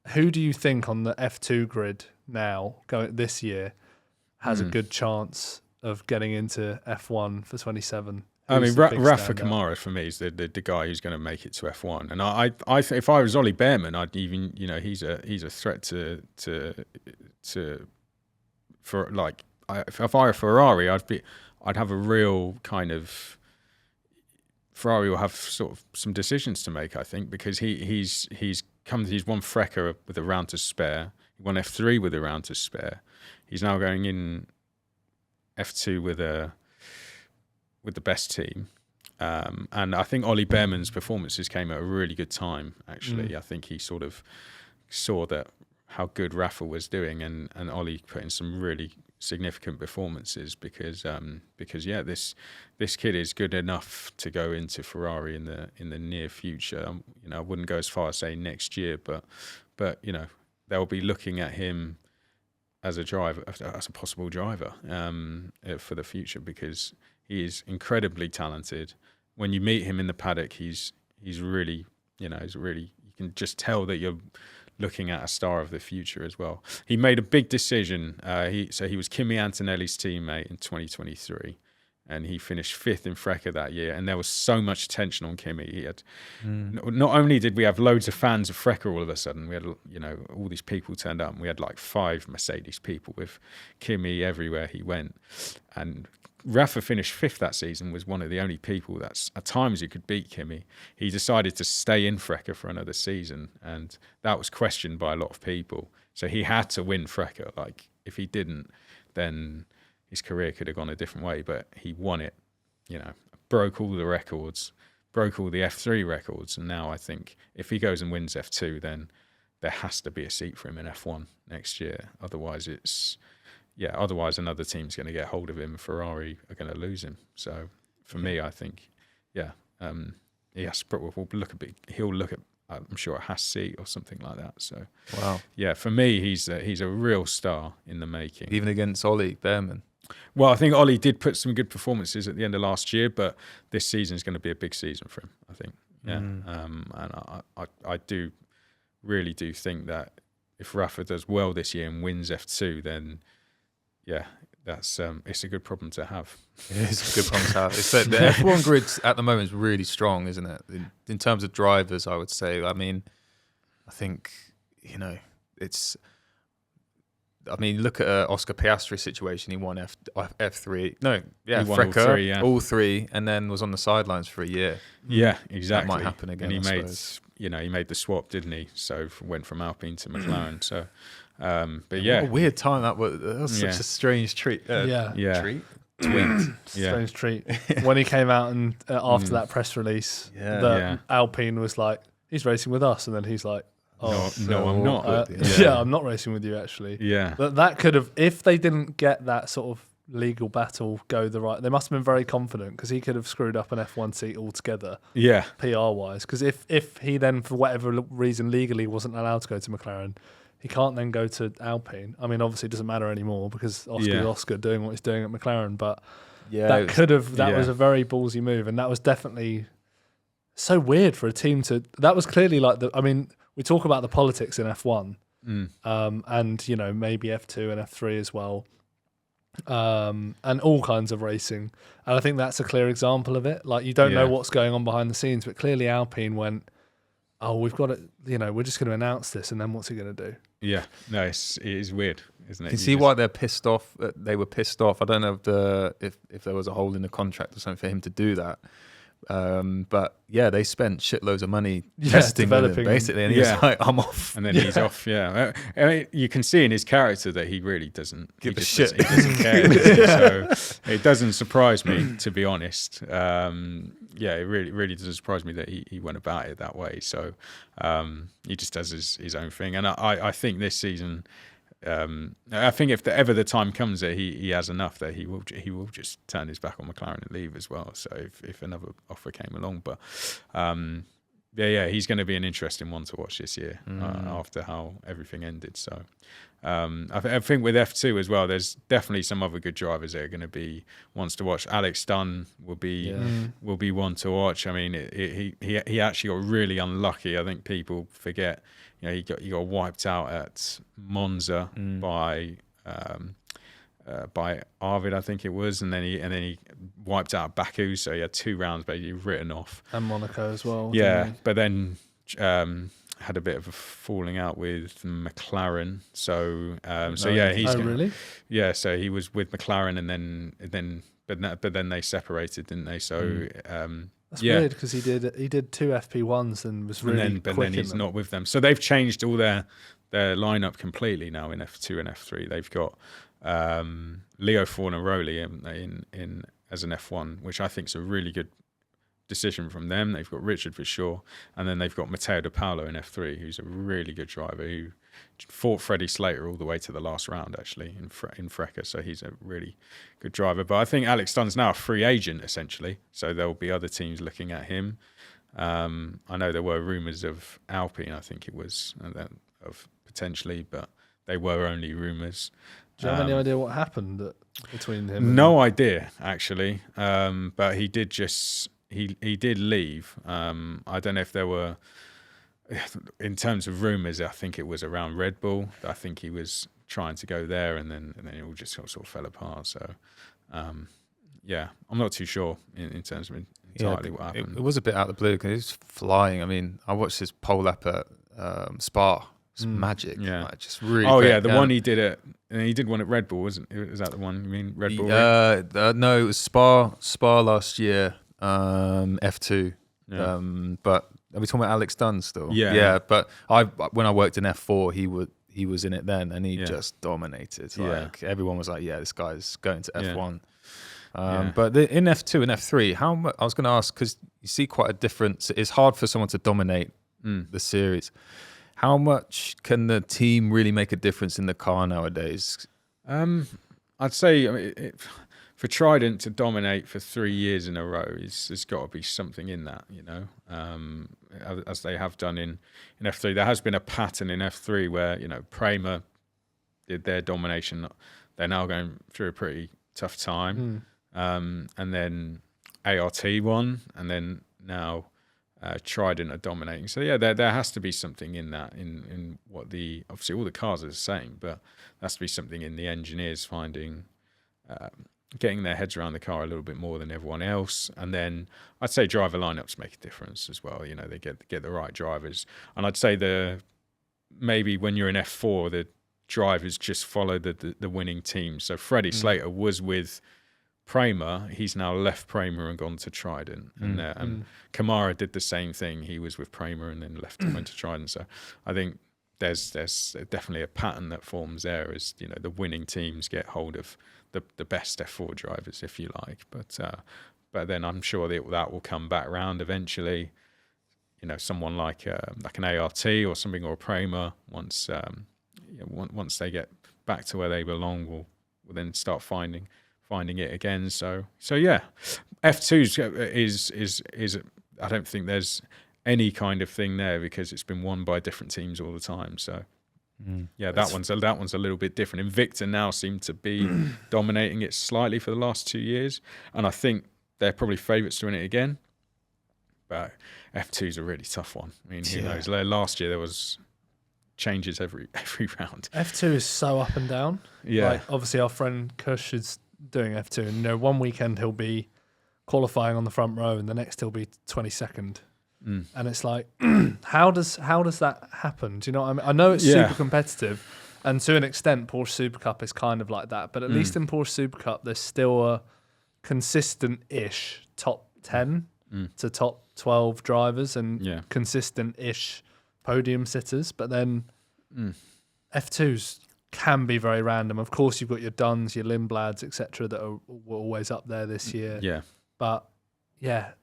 Who do you think on the F2 grid now, going this year, has a good chance of getting into F1 for 27? I mean, Rafa Camara for me is the guy who's going to make it to F1, and I if I was Ollie Bearman, I'd even he's a threat if I were Ferrari, I'd have a real kind of Ferrari will have sort of some decisions to make, I think, because he's won Frecker with a round to spare, he won F3 with a round to spare, he's now going in F2 with the best team. And I think Ollie Bearman's performances came at a really good time, actually. I think he sort of saw how good Rafa was doing, and Ollie put in some really significant performances because this kid is good enough to go into Ferrari in the near future. I wouldn't go as far as say next year, but they'll be looking at him as a possible driver for the future, because he is incredibly talented. When you meet him in the paddock, he's really, you can just tell that you're looking at a star of the future as well. He made a big decision. He was Kimi Antonelli's teammate in 2023, and he finished 5th in Freca that year. And there was so much attention on Kimi. He had not only did we have loads of fans of Freca all of a sudden, we had all these people turned up. And we had like 5 Mercedes people with Kimi everywhere he went. And Rafa finished 5th that season, was one of the only people that's at times you could beat Kimi. He decided to stay in Freca for another season, and that was questioned by a lot of people. So he had to win Freca. Like, if he didn't, then his career could have gone a different way, but he won it, broke all the records, broke all the F3 records. And now I think if he goes and wins F2, then there has to be a seat for him in F1 next year. Otherwise otherwise another team's going to get hold of him. Ferrari are going to lose him. So for me, I think, he has to he'll look at, I'm sure, a Haas seat or something like that. So, wow. Yeah, for me, he's a real star in the making. Even against Ollie Bearman. Well, I think Ollie did put some good performances at the end of last year, but this season is going to be a big season for him, I think. Yeah, and I really do think that if Rafa does well this year and wins F2, then that's it's a good problem to have. It is a good problem to have. It's the F1 grid at the moment is really strong, isn't it? In terms of drivers, I would say. I mean, I think look at Oscar Piastri situation. He won F3. No, yeah, he won Freca, all three, and then was on the sidelines for a year. Yeah, exactly. That might happen again. And he made the swap, didn't he? So went from Alpine to McLaren. So, but yeah, what a weird time that was. That was such a strange treat. Tweet. Strange treat. When he came out and after that press release, Alpine was like, he's racing with us, and then he's like, no, I'm not. I'm not racing with you, actually. Yeah. That could have, if they didn't get that sort of legal battle go the right, they must have been very confident, because he could have screwed up an F1 seat altogether. Yeah. PR-wise. Because if he then, for whatever reason, legally wasn't allowed to go to McLaren, he can't then go to Alpine. I mean, obviously it doesn't matter anymore, because Oscar doing what he's doing at McLaren, but that was a very ballsy move, and that was definitely so weird for a team to, that was clearly like we talk about the politics in F1, and maybe F2 and F3 as well, and all kinds of racing. And I think that's a clear example of it. Like, you don't know what's going on behind the scenes, but clearly Alpine went, we've got it. We're just going to announce this, and then what's he going to do? Yeah, no, it is weird, isn't it? You can see why they're pissed off. They were pissed off. I don't know if there was a hole in the contract or something for him to do that. But they spent shitloads of money testing with him, basically, and he's like, I'm off, and then he's off. I mean, you can see in his character that he really doesn't give a shit. He doesn't care. So it doesn't surprise me, to be honest. It really doesn't surprise me that he went about it that way. So he just does his own thing, and I think this season. I think if ever the time comes that he has enough, that he will just turn his back on McLaren and leave as well. So if another offer came along, but he's going to be an interesting one to watch this year after how everything ended. So I think with F2 as well, there's definitely some other good drivers that are going to be ones to watch. Alex Dunne will be one to watch. I mean, he actually got really unlucky. I think people forget. He got wiped out at Monza by Arvid, I think it was, and then he wiped out Baku, so he had 2 rounds basically written off. And Monaco as well. Yeah, but then had a bit of a falling out with McLaren. So he's really? Yeah, so he was with McLaren, and then they separated, didn't they? So. That's weird, because he did 2 FP1s and was really but then he's not with them. So they've changed all their lineup completely now in F2 and F3. They've got Leo Fornaroli in as an F1, which I think is a really good decision from them. They've got Richard for sure, and then they've got Matteo De Paolo in F3, who's a really good driver who fought Freddie Slater all the way to the last round, actually, in Freca. So he's a really good driver. But I think Alex Dunne's now a free agent, essentially. So there'll be other teams looking at him. I know there were rumours of Alpine, I think it was, of potentially, but they were only rumours. Do you have any idea what happened between him? No idea, actually. But he did he did leave. I don't know if there were... In terms of rumours, I think it was around Red Bull. I think he was trying to go there, and then it all just sort of fell apart. So, I'm not too sure in terms of entirely what happened. It was a bit out of the blue because he was flying. I mean, I watched his pole lap at Spa. It's magic. Yeah, like, just really. Oh quick. yeah, the one he did he did one at Red Bull, wasn't it? Was that the one you mean, Red Bull? No, it was Spa last year, F2. Yeah. But are we talking about Alex Dunne still? Yeah. But when I worked in F4, he was in it then, and he just dominated. Like everyone was like, "Yeah, this guy's going to F1." But in F2 and F3, how much? I was going to ask because you see quite a difference. It's hard for someone to dominate the series. How much can the team really make a difference in the car nowadays? I'd say for Trident to dominate for 3 years in a row, there's got to be something in that, as they have done in F3. There has been a pattern in F3 where, Prema did their domination. They're now going through a pretty tough time. And then ART won, and then now Trident are dominating. So yeah, there has to be something in that, in what obviously all the cars are the same, but there has to be something in the engineers finding, getting their heads around the car a little bit more than everyone else. And then I'd say driver lineups make a difference as well. They get the right drivers. And I'd say maybe when you're in F4, the drivers just follow the winning team. So Freddie Slater was with Prema. He's now left Prema and gone to Trident. And Camara did the same thing. He was with Prema and then left and went to Trident. So I think there's definitely a pattern that forms there as, the winning teams get hold of the best F4 drivers, if you like. But then I'm sure that will come back round eventually. Someone like an ART or something, or a Prema, once they get back to where they belong, will then start finding it again. So yeah, F2 is I don't think there's any kind of thing there because it's been won by different teams all the time. So that one's a little bit different. Invicta now seem to be dominating it slightly for the last 2 years, and I think they're probably favourites to win it again. But F2 is a really tough one. I mean, who knows? Last year there was changes every round. F2 is so up and down. Yeah. Like, obviously our friend Kush is doing F2, and one weekend he'll be qualifying on the front row and the next he'll be 22nd. And it's like, how does that happen? Do you know what I mean? I know it's super competitive, and to an extent Porsche Supercup is kind of like that, but at least in Porsche Supercup there's still a consistent-ish top 10 to top 12 drivers and consistent-ish podium sitters, but then F2s can be very random. Of course, you've got your Dunnes, your Lindblads, etc., that were always up there this year. Yeah, but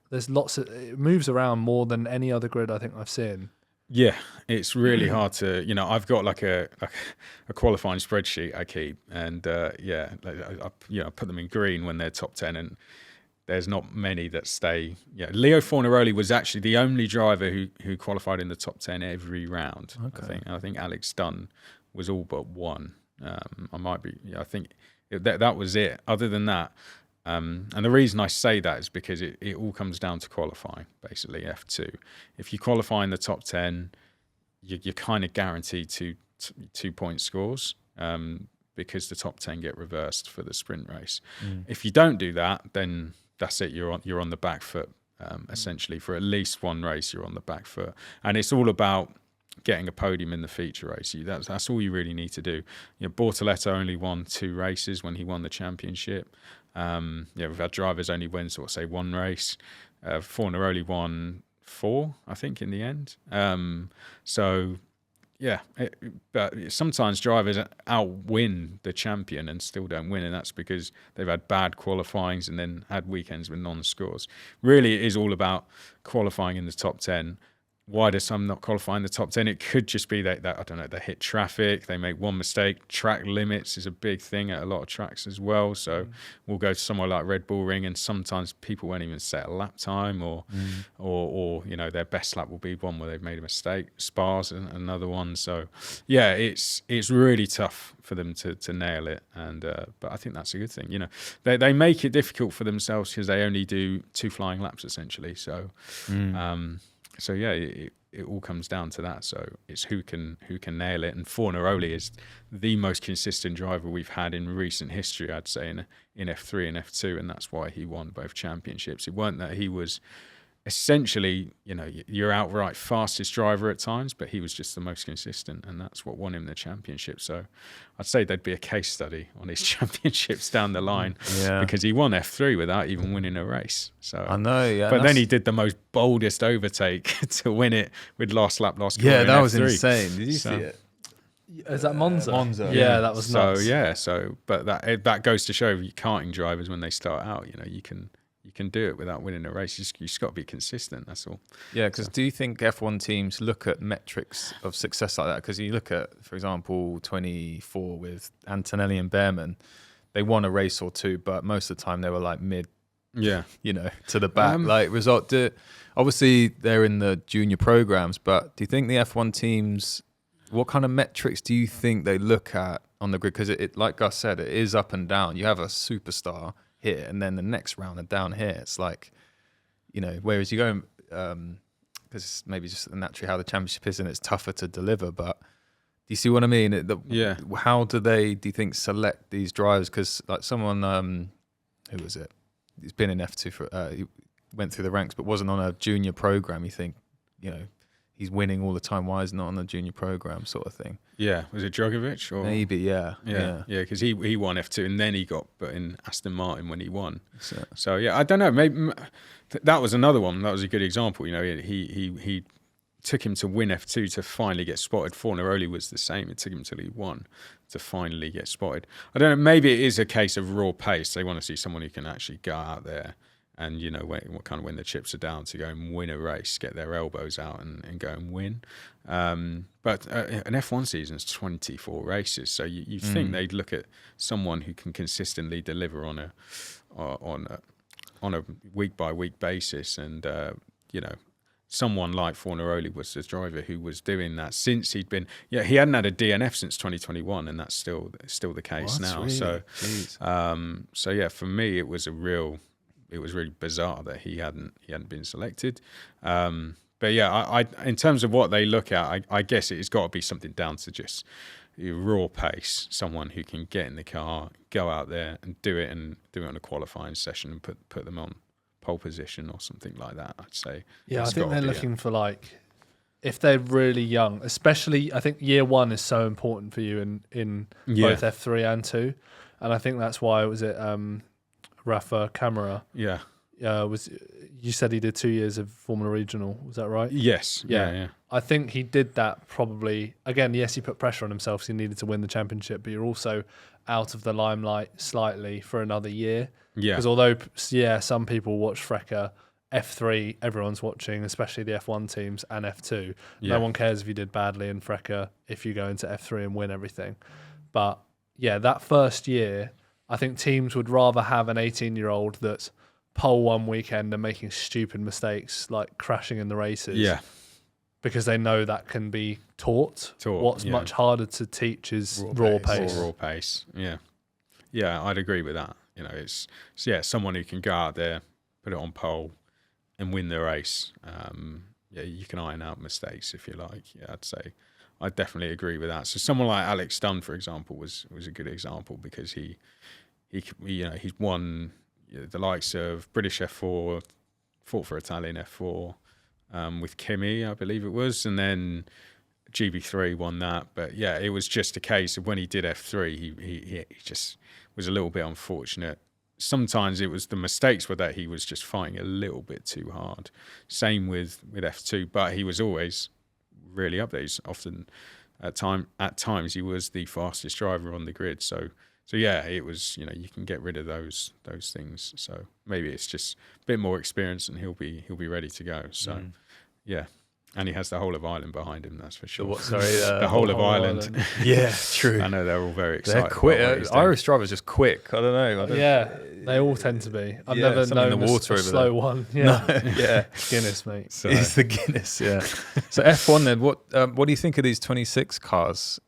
there's it moves around more than any other grid I think I've seen. Yeah, it's really hard to, I've got like a qualifying spreadsheet I keep, and I put them in green when they're top 10, and there's not many that stay. Yeah, Leo Fornaroli was actually the only driver who qualified in the top 10 every round. Okay. I think Alex Dunne was all but one. I think that was it. Other than that, and the reason I say that is because it all comes down to qualifying, basically, F2. If you qualify in the top 10, you're kind of guaranteed 2 point scores because the top 10 get reversed for the sprint race. If you don't do that, then that's it. You're on the back foot, essentially. For at least one race, you're on the back foot. And it's all about getting a podium in the feature race. That's all you really need to do. Bortoletto only won 2 races when he won the championship. We've had drivers only win say one race. Fornaroli won 4, I think, in the end. But sometimes drivers outwin the champion and still don't win, and that's because they've had bad qualifyings and then had weekends with non-scores. Really, it is all about qualifying in the top 10. Why do some not qualify in the top 10? It could just be that I don't know, they hit traffic, they make one mistake. Track limits is a big thing at a lot of tracks as well. So we'll go to somewhere like Red Bull Ring, and sometimes people won't even set a lap time, or their best lap will be one where they've made a mistake. Spa's another one. So yeah, it's really tough for them to nail it, and but I think that's a good thing. They make it difficult for themselves because they only do 2 flying laps essentially. So. So yeah, it all comes down to that. So it's who can nail it. And Fornaroli is the most consistent driver we've had in recent history, I'd say, in F3 and F2, and that's why he won both championships. It weren't that he was essentially, your outright fastest driver at times, but he was just the most consistent, and that's what won him the championship. So I'd say there'd be a case study on his championships down the line, because he won F3 without even winning a race. So I know, yeah. But then he did the most boldest overtake to win it with last corner. Yeah, that was F3. Insane. Did you see it? Is that Monza? Monza. Yeah, that was nuts. But that goes to show you karting drivers when they start out, you can do it without winning a race. You just got to be consistent. That's all. Yeah, because do you think F1 teams look at metrics of success like that? Because you look at, for example, 24 with Antonelli and Bearman, they won a race or two, but most of the time they were like mid. Yeah, to the back. Obviously, they're in the junior programs, but do you think the F1 teams, what kind of metrics do you think they look at on the grid? Because it, like Gus said, it is up and down. You have a superstar here, and then the next round and down here. It's like, whereas you go, because maybe just naturally how the championship is, and it's tougher to deliver. But do you see what I mean? How do you think, select these drivers? Because like someone, who was it? He's been in F2 for, he went through the ranks, but wasn't on a junior program. You think, he's winning all the time. Why is he not on the junior program, sort of thing? Yeah, was it Djokovic? Or Maybe, yeah. Because he won F2 and then he got put in Aston Martin when he won. So yeah, I don't know. Maybe that was another one. That was a good example. He took him to win F2 to finally get spotted. Fornaroli was the same. It took him till he won to finally get spotted. I don't know. Maybe it is a case of raw pace. They want to see someone who can actually go out there and when the chips are down, to go and win a race, get their elbows out and go and win. But an F1 season is 24 races, so you think they'd look at someone who can consistently deliver on a week by week basis, and someone like Fornaroli was the driver who was doing that since he hadn't had a DNF since 2021, and that's still the case now. Really? So for me it was really bizarre that he hadn't been selected. But yeah, I in terms of what they look at, I guess it's got to be something down to just raw pace. Someone who can get in the car, go out there and do it on a qualifying session and put them on pole position or something like that, I'd say. Yeah, I think they're looking for, like, if they're really young, especially I think year one is so important for you in both F3 and 2. And I think that's why Rafa Camara. Yeah. You said he did 2 years of Formula Regional, was that right? Yes. Yeah. I think he did that probably, again, yes, he put pressure on himself because he needed to win the championship, but you're also out of the limelight slightly for another year. Yeah. Because although, some people watch Frecker, F3, everyone's watching, especially the F1 teams and F2. No one cares if you did badly in Frecker if you go into F3 and win everything. But yeah, that first year, I think teams would rather have an 18-year-old that's pole one weekend and making stupid mistakes, like crashing in the races. Yeah. Because they know that can be taught. What's much harder to teach is raw pace. Raw pace, yeah. Yeah, I'd agree with that. It's someone who can go out there, put it on pole and win the race. You can iron out mistakes if you like. Yeah, I'd say I definitely agree with that. So someone like Alex Dunne, for example, was a good example because he's won the likes of British F4, fought for Italian F4 with Kimi, I believe it was, and then GB3 won that. But yeah, it was just a case of when he did F3, he just was a little bit unfortunate. Sometimes it was the mistakes were that he was just fighting a little bit too hard. Same with F2, but he was always really up there. He's often at times he was the fastest driver on the grid. So yeah, it was, you can get rid of those things. So maybe it's just a bit more experience and he'll be ready to go. So yeah. And he has the whole of Ireland behind him, that's for sure. The whole of Ireland. Yeah, true. I know they're all very excited. They're quick. Irish drivers just quick. I don't know. They all tend to be. I've never known a slow one. Yeah, yeah. Guinness, mate. So. It's the Guinness. Yeah. So F1 then. What do you think of these 26 cars?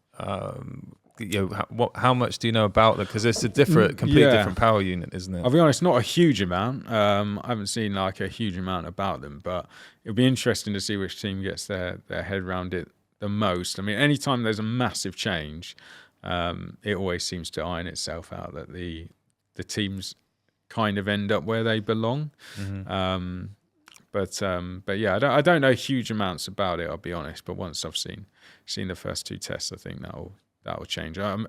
how much do you know about them? Because it's a completely different power unit, isn't it? I'll be honest, not a huge amount. I haven't seen like a huge amount about them, but it'll be interesting to see which team gets their head around it the most. I mean, anytime there's a massive change, it always seems to iron itself out that the teams kind of end up where they belong. Mm-hmm. But yeah, I don't know huge amounts about it, I'll be honest. But once I've seen the first two tests, I think that'll change. I'm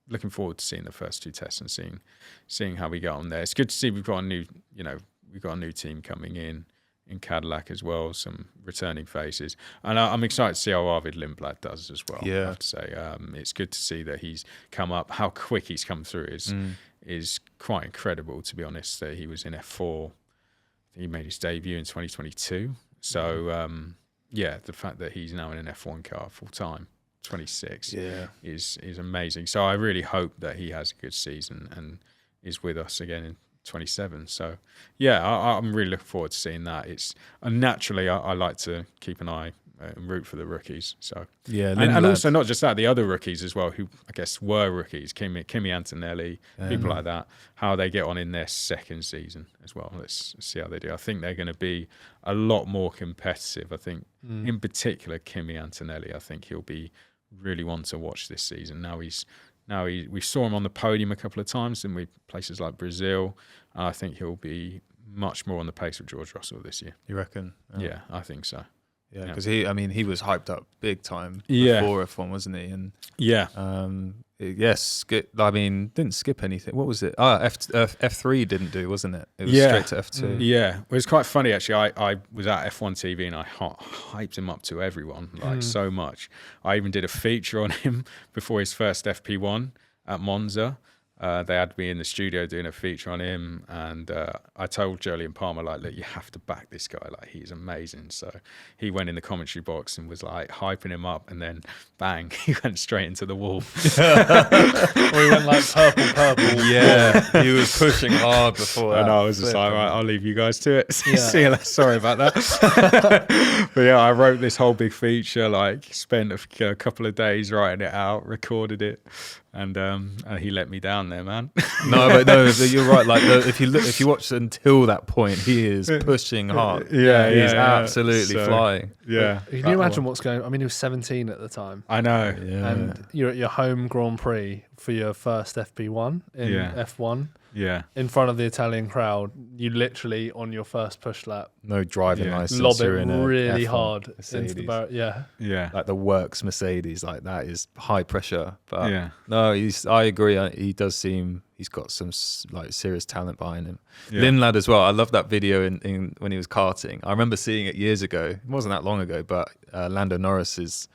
looking forward to seeing the first two tests and seeing how we get on there. It's good to see we've got a new team coming in Cadillac as well, some returning faces, and I'm excited to see how Arvid Lindblad does as well. Yeah, I have to say, it's good to see that he's come up. How quick he's come through is quite incredible, to be honest. He was in F4. He made his debut in 2022. So, the fact that he's now in an F1 car full time, 26, is amazing. So I really hope that he has a good season and is with us again in 27. So, I'm really looking forward to seeing that. Naturally, I like to keep an eye and root for the rookies. So and also not just that, the other rookies as well, who I guess were rookies, Kimi, Antonelli, people like that, how they get on in their second season as well. Let's see how they do. I think they're going to be a lot more competitive. I think in particular Kimi Antonelli, I think he'll be really one to watch this season. We saw him on the podium a couple of times in places like Brazil. I think he'll be much more on the pace of George Russell this year. You reckon? Yeah, I think so. Yeah, because he was hyped up big time before F1, wasn't he? And didn't skip anything. What was it? F3 didn't do, wasn't it? It was straight to F2. Yeah, well, it's quite funny actually. I was at F1 TV and I hyped him up to everyone so much. I even did a feature on him before his first FP1 at Monza. They had me in the studio doing a feature on him, and I told Jolyon Palmer, look, you have to back this guy. He's amazing. So he went in the commentary box and was hyping him up, and then bang, he went straight into the wall. We went purple. Yeah, he was pushing hard before that. And I was just right, I'll leave you guys to it. See you later. Sorry about that. But I wrote this whole big feature, spent a couple of days writing it out, recorded it. And he let me down there, man. No, you're right. If you watch until that point, he is pushing hard. He's absolutely flying. Yeah. Can you imagine what's going on? I mean, he was 17 at the time. I know. Yeah. And you're at your home Grand Prix for your first FP1 in F1. Yeah. In front of the Italian crowd, you literally on your first push lap, no driving license, lob it really hard into the barrel. Yeah. Like the works Mercedes, that is high pressure. But no, I agree. He does seem he's got some serious talent behind him. Yeah. Lindblad as well. I love that video in when he was karting. I remember seeing it years ago. It wasn't that long ago, but Lando Norris is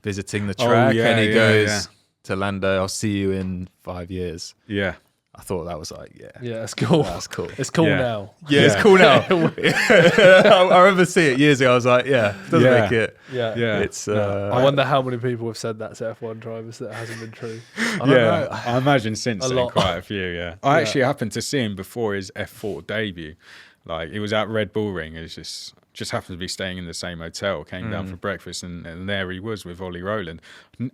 visiting the track and he goes to Lando, "I'll see you in 5 years." Yeah. I thought that was it's cool. That's cool. It's cool now. Yeah, it's cool now. I remember seeing it years ago. I was like, doesn't make it. Yeah. It's. I wonder how many people have said that to F1 drivers that hasn't been true. I don't know. I imagine since then quite a few. Yeah, I actually happened to see him before his F4 debut. He was at Red Bull Ring. It was just happened to be staying in the same hotel. Came down for breakfast, and there he was with Ollie Rowland.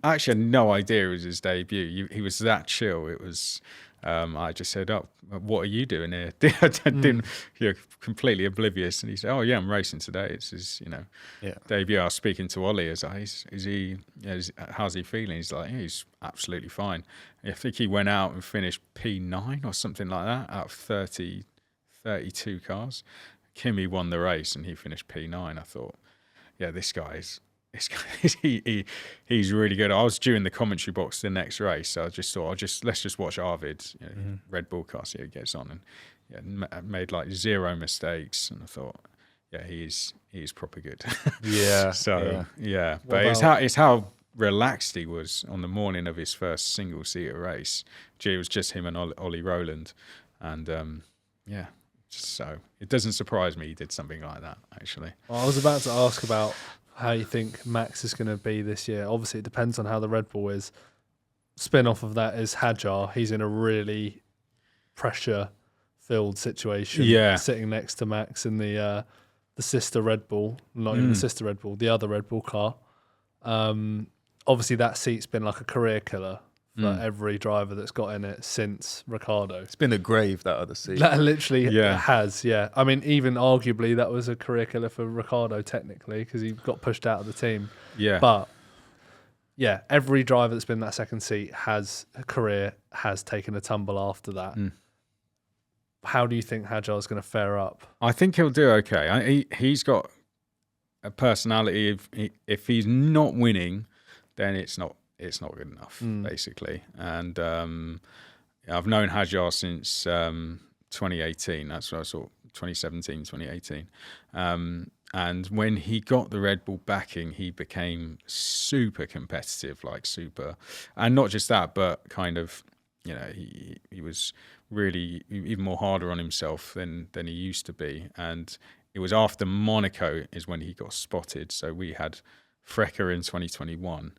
I actually had no idea it was his debut. He was that chill. It was. I just said, "Oh, what are you doing here?" I didn't, completely oblivious. And he said, "Oh yeah, I'm racing today. It's his, debut." I was speaking to Ollie. Is he? How's he feeling? He's like, he's absolutely fine. I think he went out and finished P9 or something like that out of 32 cars. Kimi won the race and he finished P9. I thought, this guy's. He's really good. I was due in the commentary box the next race, so I just thought, let's just watch Arvid, Red Bull car, see how he gets on, and made zero mistakes. And I thought, he's proper good. Yeah. But it's how relaxed he was on the morning of his first single-seater race. It was just him and Ollie Rowland, and so it doesn't surprise me he did something like that. Actually, well, I was about to ask about how you think Max is going to be this year. Obviously, it depends on how the Red Bull is. Spin-off of that is Hadjar. He's in a really pressure-filled situation, sitting next to Max in the sister Red Bull, not even the sister Red Bull, the other Red Bull car. Obviously, that seat's been like a career killer for every driver that's got in it since Ricciardo. It's been a grave, that other seat. That literally has, yeah. I mean, even arguably that was a career killer for Ricciardo technically because he got pushed out of the team. Yeah. But yeah, every driver that's been in that second seat has taken a tumble after that. How do you think Hadjar's going to fare up? I think he'll do okay. He's got a personality. If he's not winning, then it's not good enough, basically. And I've known Hadjar since 2018. That's what I saw, 2017, 2018. And when he got the Red Bull backing, he became super competitive, and not just that, but kind of, he was really even more harder on himself than he used to be. And it was after Monaco is when he got spotted. So we had Frecker in 2021,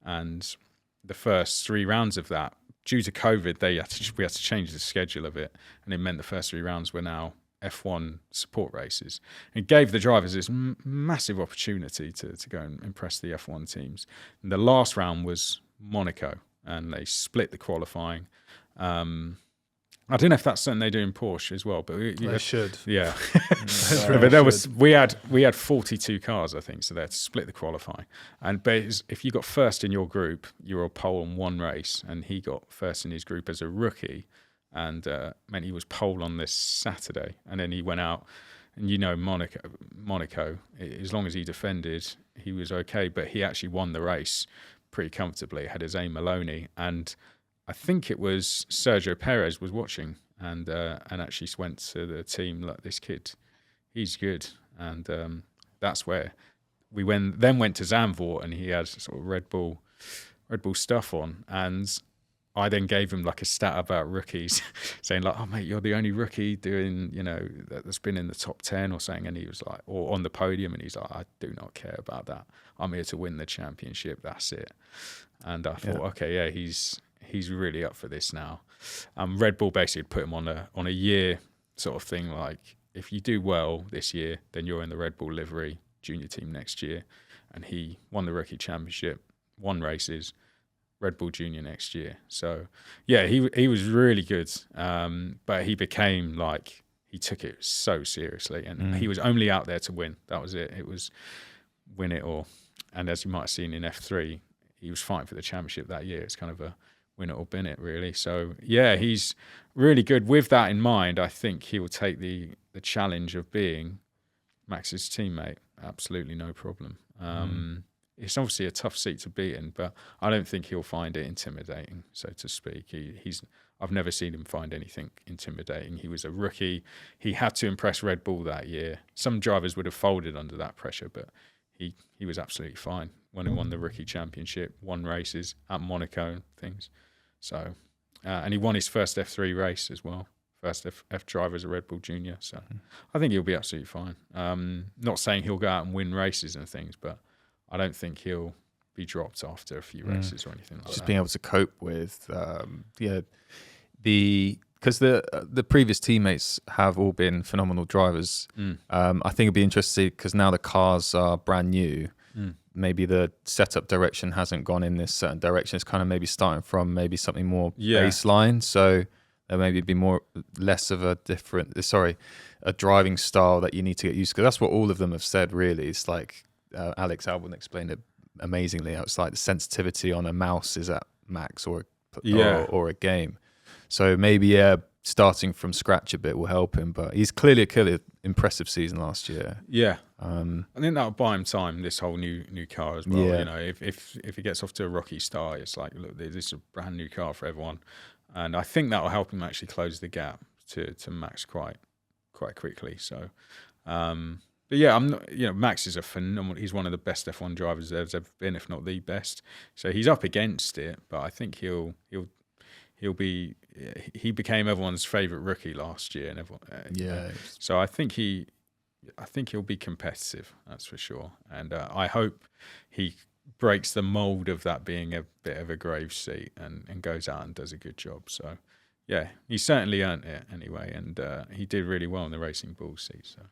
and the first 3 rounds of that, due to COVID, we had to change the schedule of it, and it meant the first 3 rounds were now F1 support races. It gave the drivers this massive opportunity to go and impress the F1 teams. And the last round was Monaco, and they split the qualifying. I don't know if that's something they do in Porsche as well, but they should. Yeah, but we had 42 cars, I think, so they had to split the qualifying. But if you got first in your group, you were a pole in one race, and he got first in his group as a rookie, and meant he was pole on this Saturday, and then he went out. And Monaco, as long as he defended, he was okay. But he actually won the race pretty comfortably. Had his A. Maloney, and I think it was Sergio Perez was watching and actually went to the team, like, this kid, he's good. And that's where we went to Zandvoort, and he had sort of Red Bull stuff on. And I then gave him like a stat about rookies, saying like, "Oh mate, you're the only rookie doing, that's been in the top 10 or something." And he was like, or on the podium, and he's like, "I do not care about that. I'm here to win the championship. That's it." And I thought, okay, yeah, he's really up for this now. Red Bull basically put him on a year sort of thing, like, if you do well this year, then you're in the Red Bull livery junior team next year. And he won the rookie championship, won races, Red Bull Junior next year. So yeah, he was really good, but he became like, he took it so seriously, and he was only out there to win. That was it. It was win it or. And as you might have seen in F3, he was fighting for the championship that year. It's kind of a win it or bin it, really. So yeah, he's really good. With that in mind, I think he will take the challenge of being Max's teammate. Absolutely no problem. It's obviously a tough seat to be in, but I don't think he'll find it intimidating, so to speak. I've never seen him find anything intimidating. He was a rookie. He had to impress Red Bull that year. Some drivers would have folded under that pressure, but he was absolutely fine when he won the rookie championship, won races at Monaco and things. So, and he won his first F3 race as well. First F driver as a Red Bull Junior. So I think he'll be absolutely fine. Not saying he'll go out and win races and things, but I don't think he'll be dropped after a few races or anything like that. Just being able to cope with, because the previous teammates have all been phenomenal drivers. I think it'd be interesting because now the cars are brand new. Maybe the setup direction hasn't gone in this certain direction. It's kind of maybe starting from maybe something more baseline. So there maybe be less of a driving style that you need to get used to. That's what all of them have said, really. It's like Alex Albon explained it amazingly. It's like the sensitivity on a mouse is at max or a game. So maybe starting from scratch a bit will help him. But he's clearly a killer. Impressive season last year. Yeah. I think that'll buy him time, this whole new car as well. Yeah. If he gets off to a rocky start, it's like, look, this is a brand new car for everyone. And I think that'll help him actually close the gap to Max quite quickly. So, but yeah, Max is a phenomenal. He's one of the best F1 drivers there's ever been, if not the best. So he's up against it, but I think he'll be. He became everyone's favourite rookie last year, and everyone. So I think he'll be competitive. That's for sure. And I hope he breaks the mould of that being a bit of a grave seat and goes out and does a good job. So yeah, he certainly earned it anyway, and he did really well in the Racing Bull seat. So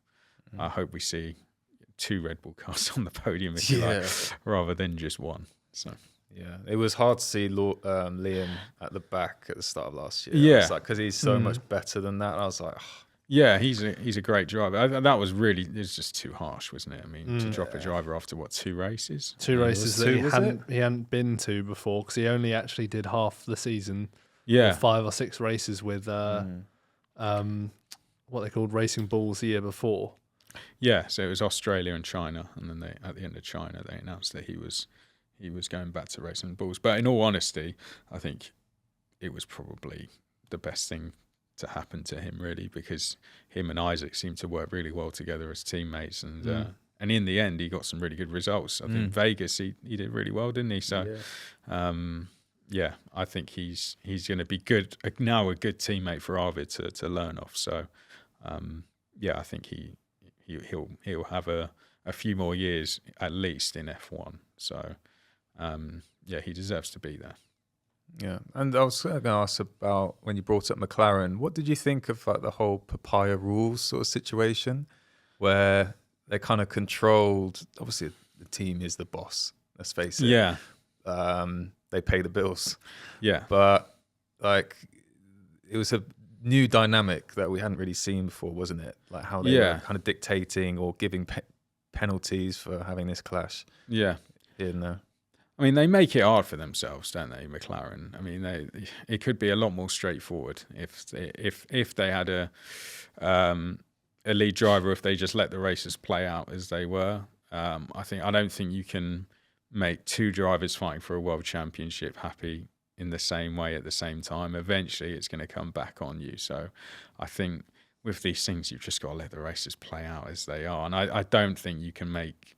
I hope we see 2 Red Bull cars on the podium, if you like, rather than just one. So Yeah, it was hard to see Liam at the back at the start of last year. Yeah, because he's so much better than that. I was like, yeah, he's a great driver. That was really, it was just too harsh, wasn't it? I mean, to drop a driver after what, 2 races? 2 races that he hadn't been to before, because he only actually did half the season. Yeah, 5 or 6 races with what they called Racing Bulls the year before. Yeah, so it was Australia and China, and then at the end of China they announced that he was going back to Racing Bulls. But in all honesty, I think it was probably the best thing to happen to him, really, because him and Isack seemed to work really well together as teammates, and in the end he got some really good results. I think Vegas he did really well, didn't he? So yeah, I think he's going to be good now, a good teammate for Arvid to learn off. So yeah, I think he'll have a few more years at least in F1. So yeah, he deserves to be there. Yeah, and I was going to ask about, when you brought up McLaren, what did you think of like the whole Papaya rules sort of situation, where they kind of controlled? Obviously, the team is the boss. Let's face it. Yeah. They pay the bills. Yeah. But like, it was a new dynamic that we hadn't really seen before, wasn't it? Like how they were kind of dictating or giving penalties for having this clash. Yeah. In there. I mean, they make it hard for themselves, don't they, McLaren? I mean, it could be a lot more straightforward if they had a lead driver, if they just let the races play out as they were. I don't think you can make 2 drivers fighting for a world championship happy in the same way at the same time. Eventually, it's going to come back on you. So I think with these things, you've just got to let the races play out as they are. And I don't think you can make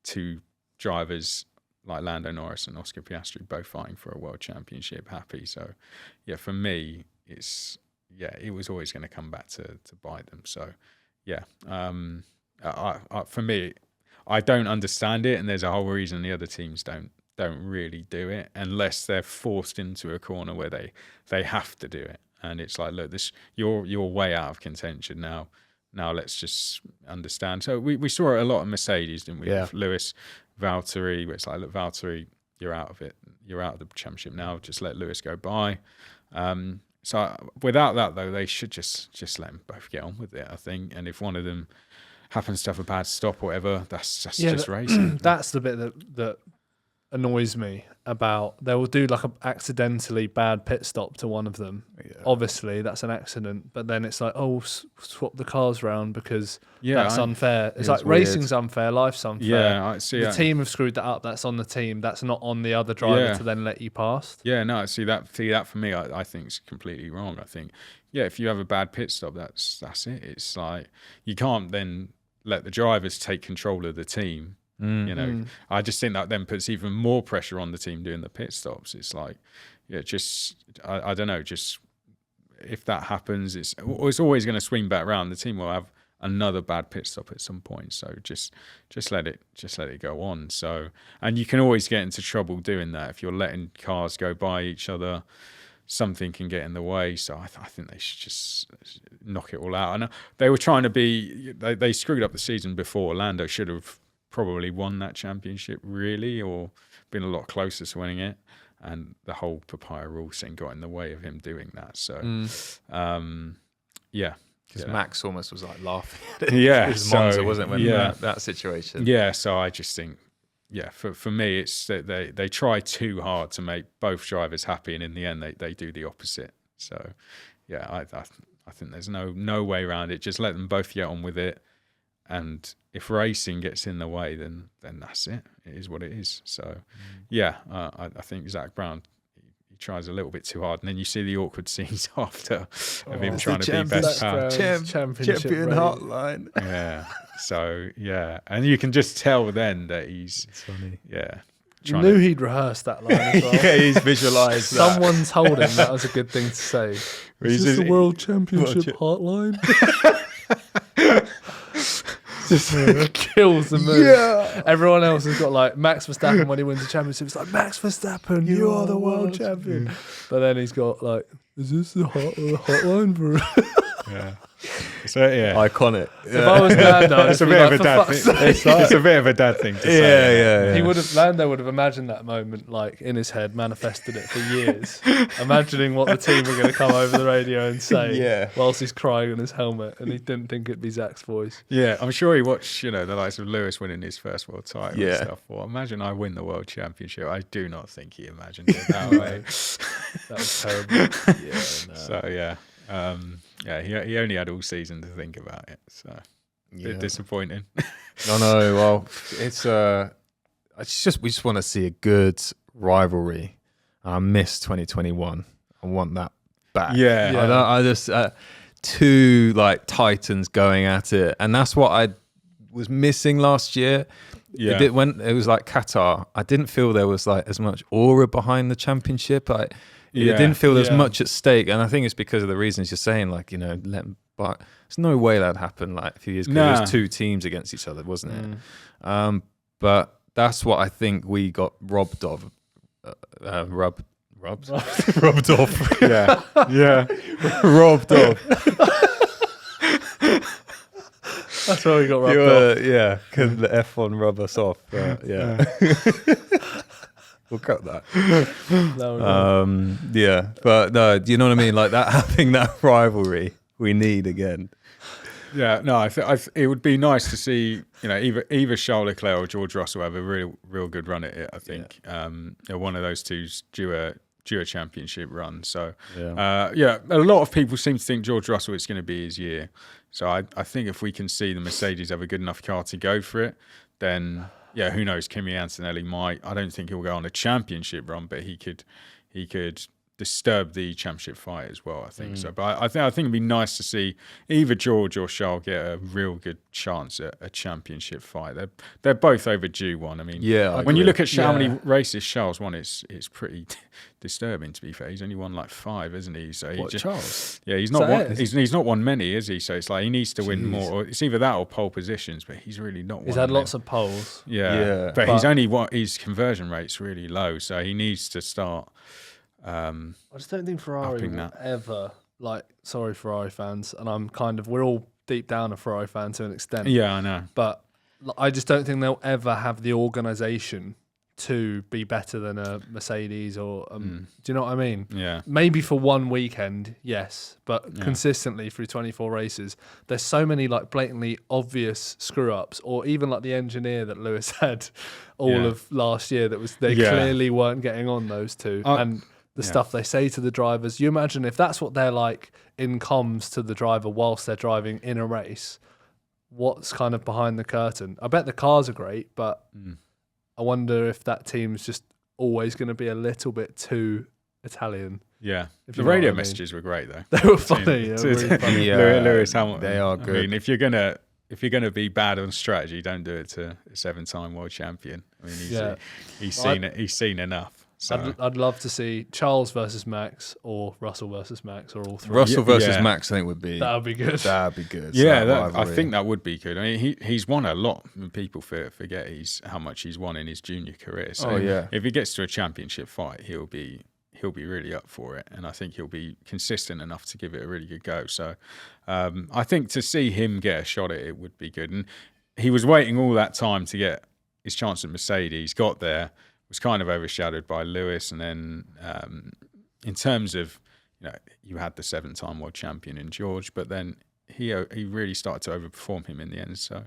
2 drivers like Lando Norris and Oscar Piastri both fighting for a world championship happy. So yeah, for me, it was always going to come back to bite them. So yeah, for me, I don't understand it, and there's a whole reason the other teams don't really do it unless they're forced into a corner where they have to do it. And it's like, look, you're way out of contention now. Now let's just understand. So we saw it a lot of Mercedes, didn't we? Yeah. With Lewis, Valtteri, where it's like, look, Valtteri, you're out of it. You're out of the championship now. Just let Lewis go by. So without that, though, they should just let them both get on with it, I think. And if one of them happens to have a bad stop or whatever, that's just racing. That's the bit that annoys me about, they will do like a accidentally bad pit stop to one of them. Yeah. Obviously, that's an accident, but then it's like, oh, swap the cars around because that's unfair. It's like weird. Racing's unfair, life's unfair. Yeah, I see. The team have screwed that up. That's on the team. That's not on the other driver to then let you past. Yeah, no, see that for me, I think is completely wrong. I think, if you have a bad pit stop, that's it. It's like you can't then let the drivers take control of the team. I just think that then puts even more pressure on the team doing the pit stops. It's like, I don't know, just if that happens, it's always going to swing back around. The team will have another bad pit stop at some point. So just let it go on. So, and you can always get into trouble doing that if you're letting cars go by each other. Something can get in the way, so I think they should just knock it all out. And they were trying to they screwed up the season before. Lando should have probably won that championship, really, or been a lot closer to winning it. And the whole Papaya rule thing got in the way of him doing that. So, because Max almost was like laughing at it. Yeah, his Monza wasn't when that situation. Yeah, so I just think, for me, it's that they try too hard to make both drivers happy, and in the end, they do the opposite. So, I think there's no way around it. Just let them both get on with it. And if racing gets in the way, then that's it. It is what it is. So, I think Zach Brown, he tries a little bit too hard. And then you see the awkward scenes after of him trying to be best pal. Champion hotline. Yeah. So, and you can just tell then that he's... It's funny. Yeah. You knew he'd rehearsed that line as well. Yeah, he's visualised that. Someone told him that was a good thing to say. Is this the World Championship hotline? Just kills the move. Yeah. Everyone else has got like Max Verstappen when he wins the championship. It's like, Max Verstappen, you are the world champion. But then he's got like, is this the hotline for? So yeah, iconic. If I was Lando, it's a bit of a dad thing. It's a bit of a dad thing to say. Yeah. He would have Lando would have imagined that moment like in his head, manifested it for years, imagining what the team were going to come over the radio and say, whilst he's crying on his helmet, and he didn't think it'd be Zach's voice. Yeah, I'm sure he watched, the likes of Lewis winning his first world title and stuff. Well, imagine I win the world championship. I do not think he imagined it that way. That was terrible. So he only had all season to think about it. So a bit disappointing. No, well, it's we just want to see a good rivalry. I miss 2021. I want that back. I just two like titans going at it, and that's what I was missing last year. When it was like Qatar, I didn't feel there was like as much aura behind the championship. It didn't feel there's much at stake, and I think it's because of the reasons you're saying, like, but there's no way that happened like a few years ago. There was two teams against each other, wasn't it? But that's what I think we got robbed of. Robbed off. Yeah. Robbed off. That's why we got robbed off. Yeah, because the F1 rub us off. We'll cut that. But no, do you know what I mean? Like that, having that rivalry, we need again. Yeah, no, it would be nice to see, either Charles Leclerc or George Russell have a real good run at it. I think one of those two's due a championship run. So a lot of people seem to think George Russell is going to be his year. So I think if we can see the Mercedes have a good enough car to go for it, then who knows? Kimi Antonelli might. I don't think he'll go on a championship run, but he could disturb the championship fight as well. I think so. But I think it'd be nice to see either George or Charles get a real good chance at a championship fight. They're both overdue one. I mean, when you look at how many races Charles won, it's pretty disturbing, to be fair. He's only won like 5, isn't he? So Charles? Yeah, he's not won. He's not won many, is he? So it's like he needs to win more. Or it's either that or pole positions, but he's really not. He's had lots of poles. But his conversion rate's really low, so he needs to start. I just don't think Ferrari will ever, sorry Ferrari fans, and we're all deep down a Ferrari fan to an extent. Yeah, I know. But I just don't think they'll ever have the organisation to be better than a Mercedes or do you know what I mean? Yeah. Maybe for one weekend, yes, but consistently through 24 races, there's so many like blatantly obvious screw ups, or even like the engineer that Lewis had all of last year they clearly weren't getting on, those two, and the stuff they say to the drivers. You imagine if that's what they're like in comms to the driver whilst they're driving in a race, what's kind of behind the curtain? I bet the cars are great, but I wonder if that team's just always going to be a little bit too Italian. Yeah. The radio messages were great, though. They were funny. Really funny. Lewis Hamilton. They are good. I mean, if you're gonna be bad on strategy, don't do it to a 7-time world champion. I mean, he's seen enough. So. I'd love to see Charles versus Max, or Russell versus Max, or all three. Russell versus Max, I think would be. That would be good. That'd be good. Yeah, I think that would be good. I mean, he's won a lot. People forget how much he's won in his junior career. So if he gets to a championship fight, he'll be really up for it, and I think he'll be consistent enough to give it a really good go. So I think to see him get a shot at it would be good. And he was waiting all that time to get his chance at Mercedes. Got there. Was kind of overshadowed by Lewis, and then in terms of you had the 7-time world champion in George, but then he really started to overperform him in the end. So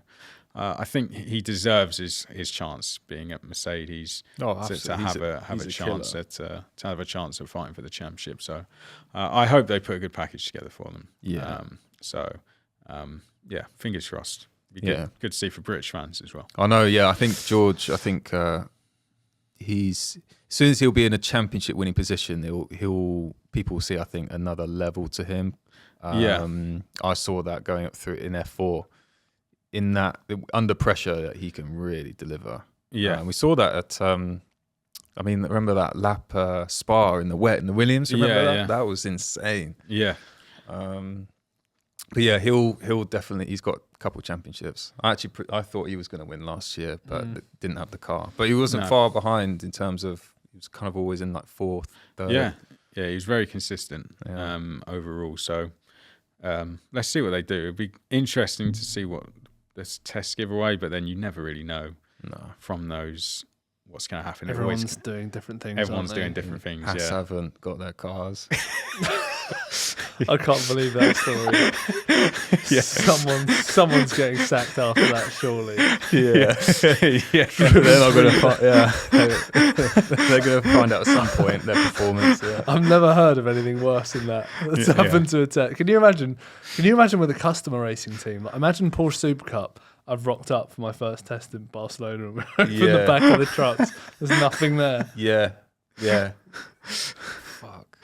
I think he deserves his chance being at Mercedes to have a chance of fighting for the championship. So I hope they put a good package together for them. Fingers crossed. Be good to see for British fans as well. I know. Yeah, I think George. He's as soon as he'll be in a championship winning position, people will see, I think, another level to him. I saw that going up through in F4, in that under pressure he can really deliver. We saw that at remember that lap Spa in the wet in the Williams? Remember that? That was insane. But yeah, he'll definitely. He's got a couple of championships. I thought he was going to win last year, but didn't have the car. But he wasn't far behind in terms of. He was kind of always in like 4th, 3rd. Yeah, he was very consistent overall. So let's see what they do. It'd be interesting to see what this tests give away, but then you never really know from those what's going to happen. Everyone's doing different things. Everyone's doing different things. Haas haven't got their cars. I can't believe that story. Someone's getting sacked after that, surely. Yeah. They're not going to they're going to find out at some point their performance. Yeah. I've never heard of anything worse than that. That's happened to a tech. Can you imagine with a customer racing team? Like, imagine Porsche Supercup. I've rocked up for my first test in Barcelona and we're in the back of the trucks. There's nothing there. Yeah. Fuck.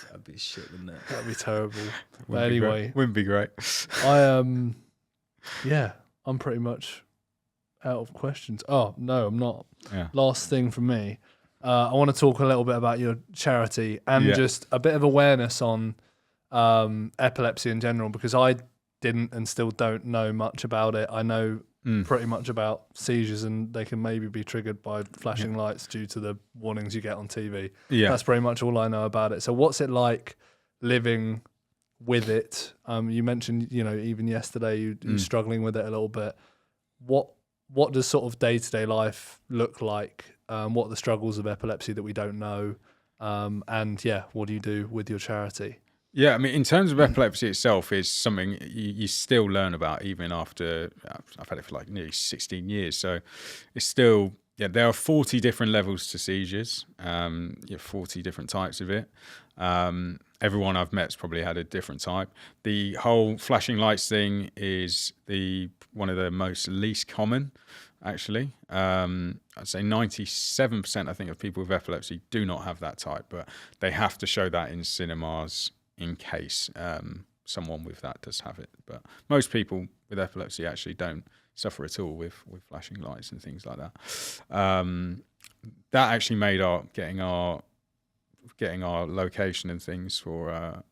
That'd be shit, wouldn't it? That'd be terrible. But anyway. Wouldn't be great. I'm pretty much out of questions. Oh, no, I'm not. Yeah. Last thing from me. I want to talk a little bit about your charity and just a bit of awareness on epilepsy in general, because I didn't and still don't know much about it. I know pretty much about seizures, and they can maybe be triggered by flashing lights due to the warnings you get on TV. Yeah. That's pretty much all I know about it. So what's it like living with it? You mentioned, even yesterday you're struggling with it a little bit. What does sort of day-to-day life look like? What are the struggles of epilepsy that we don't know? What do you do with your charity? Yeah, I mean, in terms of epilepsy itself, is something you still learn about even after, I've had it for like nearly 16 years. So it's still, there are 40 different levels to seizures, 40 different types of it. Everyone I've met's probably had a different type. The whole flashing lights thing is one of the most least common, actually. I'd say 97%, I think, of people with epilepsy do not have that type, but they have to show that in cinemas in case someone with that does have it. But most people with epilepsy actually don't suffer at all with flashing lights and things like that. That actually made getting our location and things for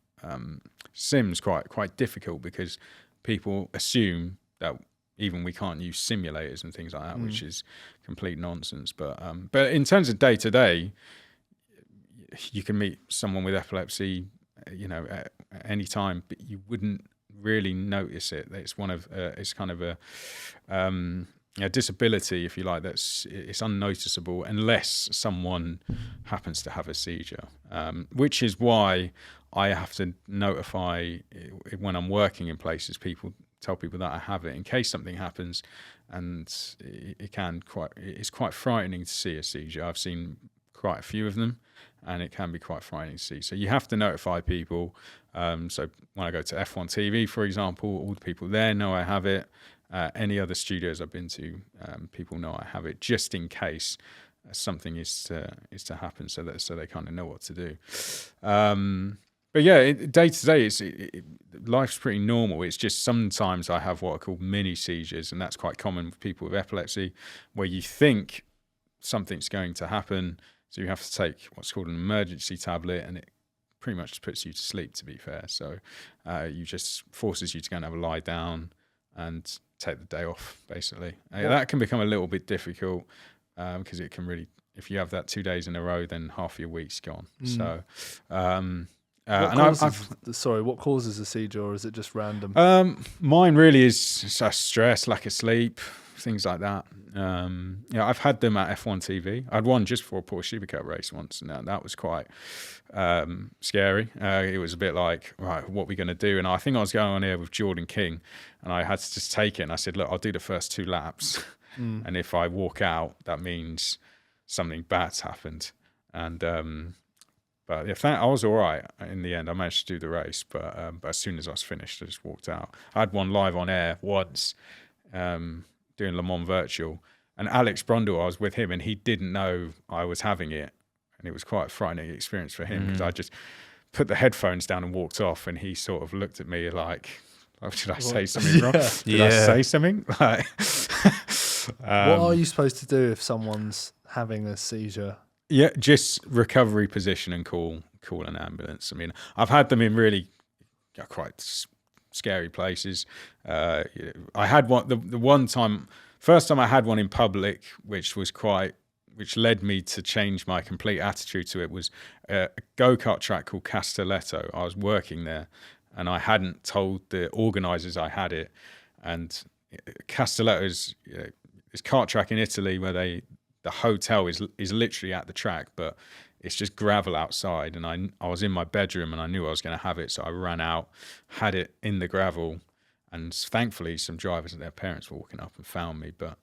sims quite difficult, because people assume that even we can't use simulators and things like that, which is complete nonsense. But in terms of day to day, you can meet someone with epilepsy, at any time, but you wouldn't really notice it. It's it's kind of a disability, if you like, it's unnoticeable unless someone happens to have a seizure, which is why I have to notify when I'm working in places. Tell people that I have it in case something happens, and it's quite frightening to see a seizure. I've seen quite a few of them, and it can be quite frightening to see. So you have to notify people. So when I go to F1 TV, for example, all the people there know I have it. Any other studios I've been to, people know I have it, just in case something is to happen, so they kind of know what to do. But yeah, day to day, life's pretty normal. It's just sometimes I have what are called mini seizures, and that's quite common with people with epilepsy, where you think something's going to happen, so you have to take what's called an emergency tablet, and it pretty much just puts you to sleep, to be fair. So you just forces you to go and have a lie down and take the day off, basically. That can become a little bit difficult, because it can really, if you have that 2 days in a row, then half your week's gone. So what causes a seizure, or is it just random? Mine really is stress, lack of sleep, things like that. I've had them at F1 TV. I had one just for a Porsche Supercup race once, and that was quite scary. It was a bit like, right, what are we going to do? And I think I was going on here with Jordan King, and I had to just take it. And I said, look, I'll do the first 2 laps, and if I walk out, that means something bad's happened. And but if I was all right in the end, I managed to do the race. But as soon as I was finished, I just walked out. I had one live on air once, doing Le Mans Virtual, and Alex Brundle, I was with him, and he didn't know I was having it, and it was quite a frightening experience for him, because I just put the headphones down and walked off, and he sort of looked at me like, oh, should I say something wrong? Did I say something? Like, what are you supposed to do if someone's having a seizure? Yeah, just recovery position and call an ambulance. I mean, I've had them in really quite scary places. I had one, first time I had one in public, which led me to change my complete attitude to it, was a go-kart track called Castelletto. I was working there, and I hadn't told the organisers I had it. And Castelletto is this kart track in Italy where the hotel is literally at the track, but it's just gravel outside. And I was in my bedroom and I knew I was going to have it, so I ran out, had it in the gravel, and thankfully some drivers and their parents were walking up and found me. But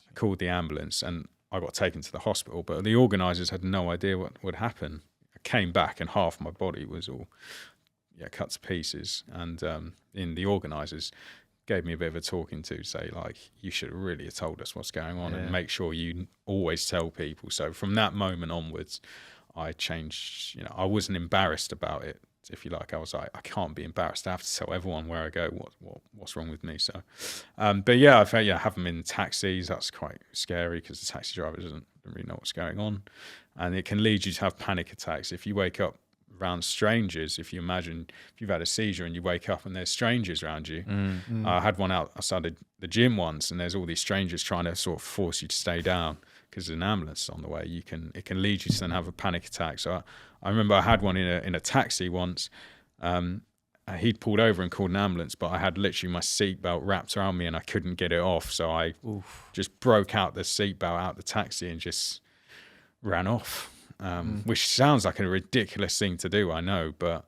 I called the ambulance and I got taken to the hospital. But the organisers had no idea what would happen. I came back and half my body was all cut to pieces. And in the organisers gave me a bit of a talking to, say, like, you should really have told us what's going on and make sure you always tell people. So from that moment onwards, I changed. I wasn't embarrassed about it, if you like. I was like, I can't be embarrassed. I have to tell everyone where I go what's wrong with me. So, but yeah, I felt have them in taxis. That's quite scary because the taxi driver doesn't really know what's going on, and it can lead you to have panic attacks if you wake up around strangers. If you imagine if you've had a seizure and you wake up and there's strangers around you. I had one outside the gym once, and there's all these strangers trying to sort of force you to stay down because there's an ambulance on the way. It can lead you to then have a panic attack. So I remember I had one in a taxi once. He'd pulled over and called an ambulance, but I had literally my seatbelt wrapped around me and I couldn't get it off. So I just broke out the seatbelt out the taxi and just ran off. Which sounds like a ridiculous thing to do, I know, but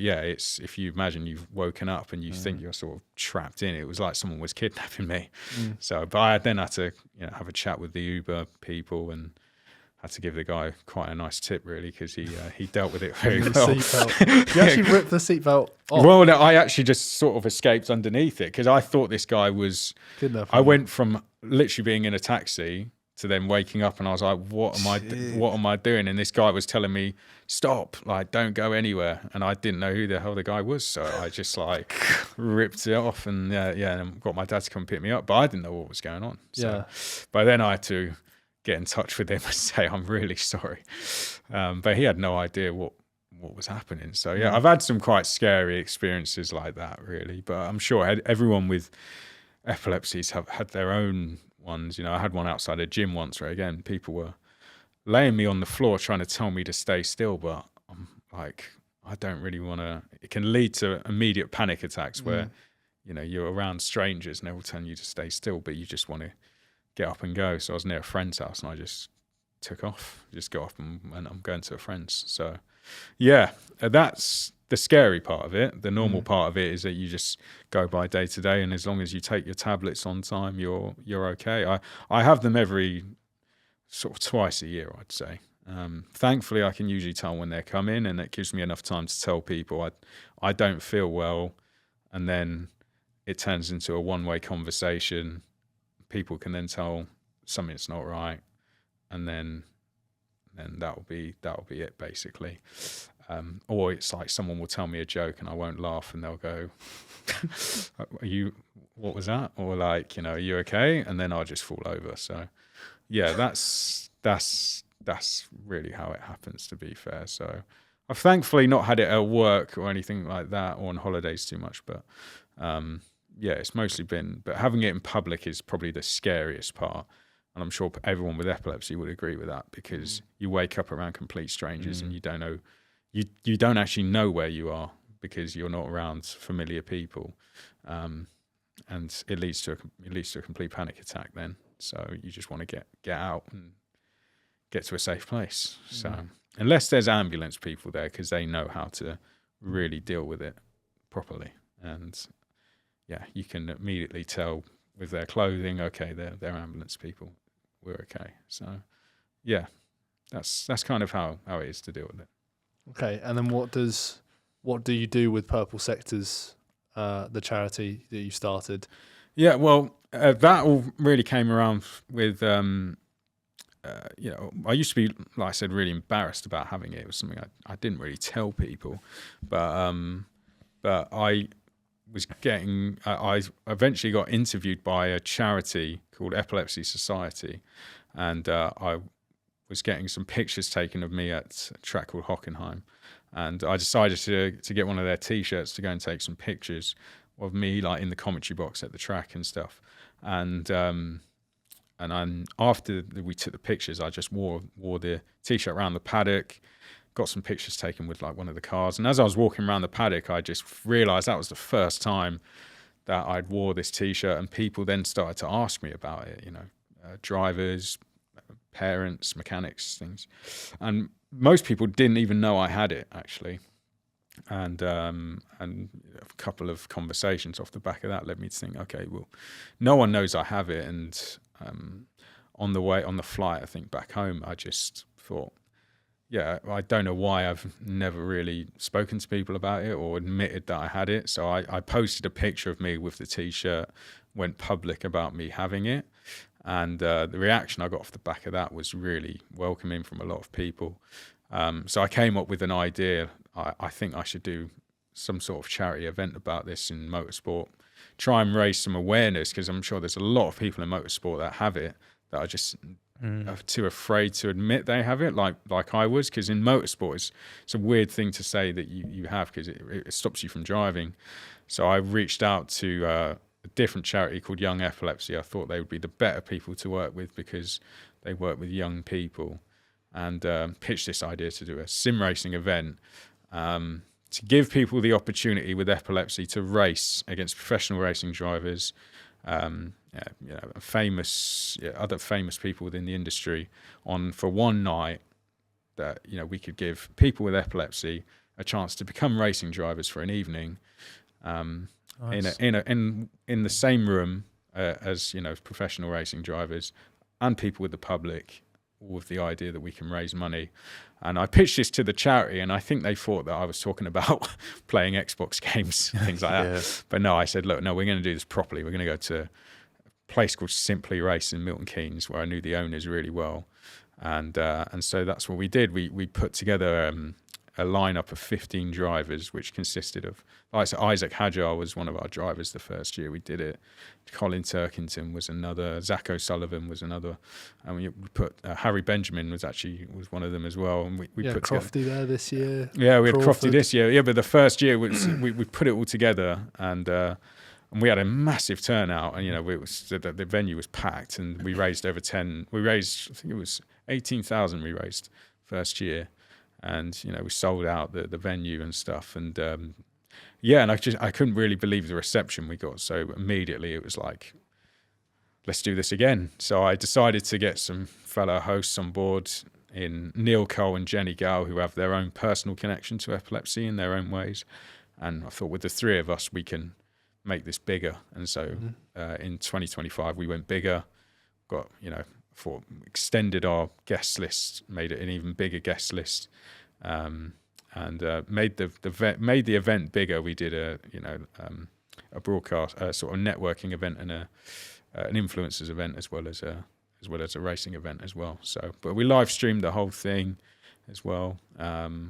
yeah, it's, if you imagine you've woken up and you think you're sort of trapped in, it was like someone was kidnapping me. So, but I then had to have a chat with the Uber people and had to give the guy quite a nice tip, really, because he dealt with it very well. You actually ripped the seatbelt off? Well, no, I actually just sort of escaped underneath it because I thought this guy was. I went from literally being in a taxi to then waking up and I was like, what am I doing? And this guy was telling me, stop, like, don't go anywhere. And I didn't know who the hell the guy was. So I just like ripped it off and and got my dad to come pick me up. But I didn't know what was going on. So, but then I had to get in touch with him and say, I'm really sorry. But he had no idea what was happening. So yeah, I've had some quite scary experiences like that, really. But I'm sure everyone with epilepsies have had their own ones. I had one outside a gym once where, again, people were laying me on the floor trying to tell me to stay still, but I'm like, I don't really want to. It can lead to immediate panic attacks where you're around strangers and they're all telling you to stay still, but you just want to get up and go. So I was near a friend's house and I just took off, just got up and I'm going to a friend's. So yeah, that's the scary part of it. The normal part of it is that you just go by day to day, and as long as you take your tablets on time, you're okay. I have them every sort of twice a year, I'd say. Thankfully, I can usually tell when they're coming, and it gives me enough time to tell people I don't feel well, and then it turns into a one-way conversation. People can then tell something's not right, and then that'll be it, basically. Or it's like someone will tell me a joke and I won't laugh, and they'll go, what was that? Or like, are you okay? And then I'll just fall over. So yeah, that's really how it happens, to be fair. So I've thankfully not had it at work or anything like that, or on holidays too much, but yeah, it's mostly been, but having it in public is probably the scariest part. And I'm sure everyone with epilepsy would agree with that, because you wake up around complete strangers and you don't know, you don't actually know where you are because you're not around familiar people, and it leads to a complete panic attack then. So you just want to get out and get to a safe place. So unless there's ambulance people there, because they know how to really deal with it properly, and yeah, you can immediately tell with their clothing, okay, they're ambulance people, we're okay. So yeah, that's kind of how it is to deal with it. Okay, and then what do you do with Purple Sectors, the charity that you started? Yeah, well, that all really came around with, I used to be, like I said, really embarrassed about having it. It was something I didn't really tell people, but I was getting, I eventually got interviewed by a charity called Epilepsy Society, and I was getting some pictures taken of me at a track called Rockingham, and I decided to get one of their T-shirts to go and take some pictures of me, like in the commentary box at the track and stuff. And after we took the pictures, I just wore the T-shirt around the paddock, got some pictures taken with like one of the cars. And as I was walking around the paddock, I just realised that was the first time that I'd wore this T-shirt, and people then started to ask me about it, drivers, parents, mechanics, things. And most people didn't even know I had it, actually. And a couple of conversations off the back of that led me to think, okay, well, no one knows I have it. And on the flight, I think back home, I just thought, yeah, I don't know why I've never really spoken to people about it or admitted that I had it. So I posted a picture of me with the T-shirt, went public about me having it. And the reaction I got off the back of that was really welcoming from a lot of people. So I came up with an idea. I think I should do some sort of charity event about this in motorsport, try and raise some awareness, because I'm sure there's a lot of people in motorsport that have it that are just too afraid to admit they have it, like I was, because in motorsport it's a weird thing to say that you have, because it stops you from driving. So I reached out to a different charity called Young Epilepsy. I thought they would be the better people to work with because they work with young people, and pitched this idea to do a sim racing event to give people the opportunity with epilepsy to race against professional racing drivers, other famous people within the industry, for one night, that we could give people with epilepsy a chance to become racing drivers for an evening, nice. in the same room as professional racing drivers and people with the public, with the idea that we can raise money. And I pitched this to the charity, and I think they thought that I was talking about playing Xbox games, things like that. Yeah. But no, I said, look, no, we're going to do this properly. We're going to go to a place called Simply Race in Milton Keynes, where I knew the owners really well. And so that's what we did. We put together a lineup of 15 drivers, which consisted of, like, so Isack Hadjar was one of our drivers the first year we did it. Colin Turkington was another. Zach O'Sullivan was another. And we put Harry Benjamin was one of them as well. And we put Crofty there this year. Yeah, we had Crofty this year. Yeah, but the first year was we put it all together, and we had a massive turnout. And the venue was packed, and we raised over 10. We raised, I think it was 18,000. We raised first year. And we sold out the venue and stuff, and and I couldn't really believe the reception we got. So immediately it was like, let's do this again. So I decided to get some fellow hosts on board in Neil Cole and Jenny Gow, who have their own personal connection to epilepsy in their own ways. And I thought with the three of us we can make this bigger. And so in 2025 we went bigger, got extended our guest list, made it an even bigger guest list, and made the event bigger. We did a broadcast, sort of networking event, and an influencers event, as well as a racing event as well. So, but we live streamed the whole thing as well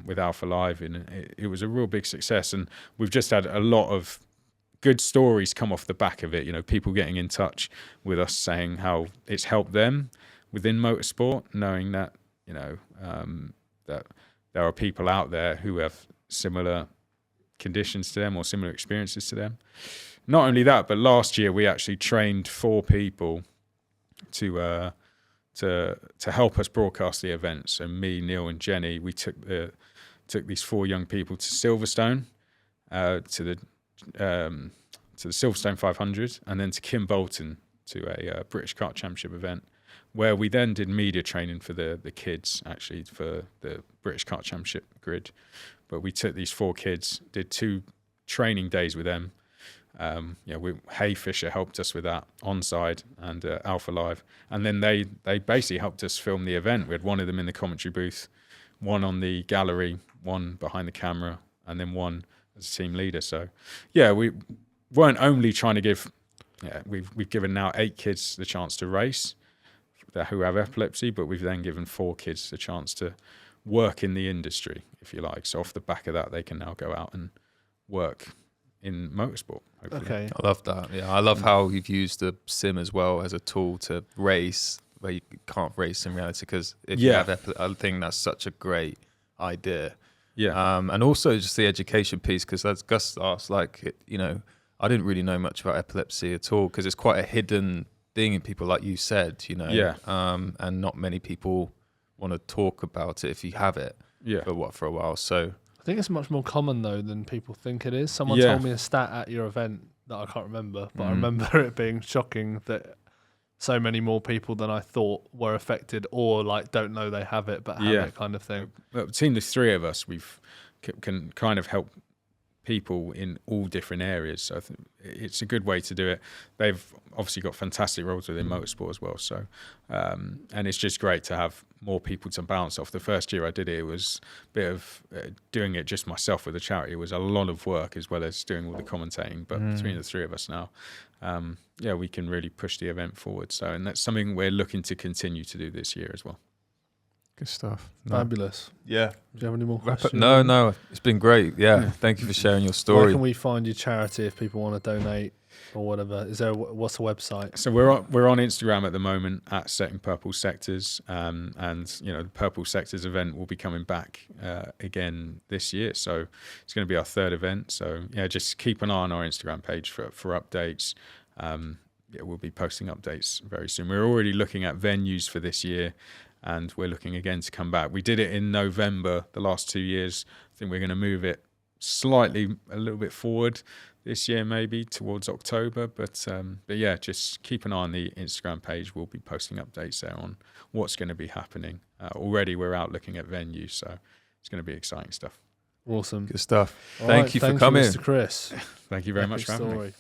with Alpha Live, and it was a real big success. And we've just had a lot of good stories come off the back of it. People getting in touch with us saying how it's helped them within motorsport, knowing that that there are people out there who have similar conditions to them or similar experiences to them. Not only that, but last year we actually trained 4 people to help us broadcast the event. So me, Neil, and Jenny, we took these 4 young people to Silverstone, to the Silverstone 500, and then to Kim Bolton to a British Kart Championship event, where we then did media training for the kids, actually, for the British Kart Championship grid. But we took these 4 kids, did 2 training days with them. Hay Fisher helped us with that onside, and Alpha Live, and then they basically helped us film the event. We had one of them in the commentary booth, one on the gallery, one behind the camera, and then one as a team leader. So we weren't only trying to give, we've given now 8 kids the chance to race who have epilepsy, but we've then given 4 kids the chance to work in the industry, if you like. So off the back of that, they can now go out and work in motorsport, hopefully. Okay. I love that. Yeah, I love how you've used the sim as well as a tool to race where you can't race in reality, because if you have I think that's such a great idea. Yeah. And also just the education piece, because as Gus asked, I didn't really know much about epilepsy at all, because it's quite a hidden thing in people, like you said, and not many people want to talk about it if you have it. for a while. So I think it's much more common though than people think it is. Someone told me a stat at your event that I can't remember, but I remember it being shocking that so many more people than I thought were affected, or like don't know they have it but have it, kind of thing. Between the three of us, can kind of help people in all different areas. So I think it's a good way to do it. They've obviously got fantastic roles within motorsport as well. So, and it's just great to have more people to bounce off. The first year I did it, it was a bit of doing it just myself with the charity. It was a lot of work as well as doing all the commentating. But between the three of us now, we can really push the event forward. So, and that's something we're looking to continue to do this year as well. Good stuff. Fabulous. Yeah. Do you have any more questions? No. It's been great. Yeah. Thank you for sharing your story. Where can we find your charity if people want to donate or whatever? What's the website? So we're on Instagram at the moment at Setting Purple Sectors, and the Purple Sectors event will be coming back again this year. So it's going to be our third event. So just keep an eye on our Instagram page for updates. We'll be posting updates very soon. We're already looking at venues for this year, and we're looking again to come back. We did it in November the last 2 years. I think we're going to move it slightly a little bit forward this year, maybe towards October. But just keep an eye on the Instagram page. We'll be posting updates there on what's going to be happening. Already we're out looking at venues, so it's going to be exciting stuff. Awesome. Good stuff. All Thank you for coming. Mr. Chris. Thank you very much for having me.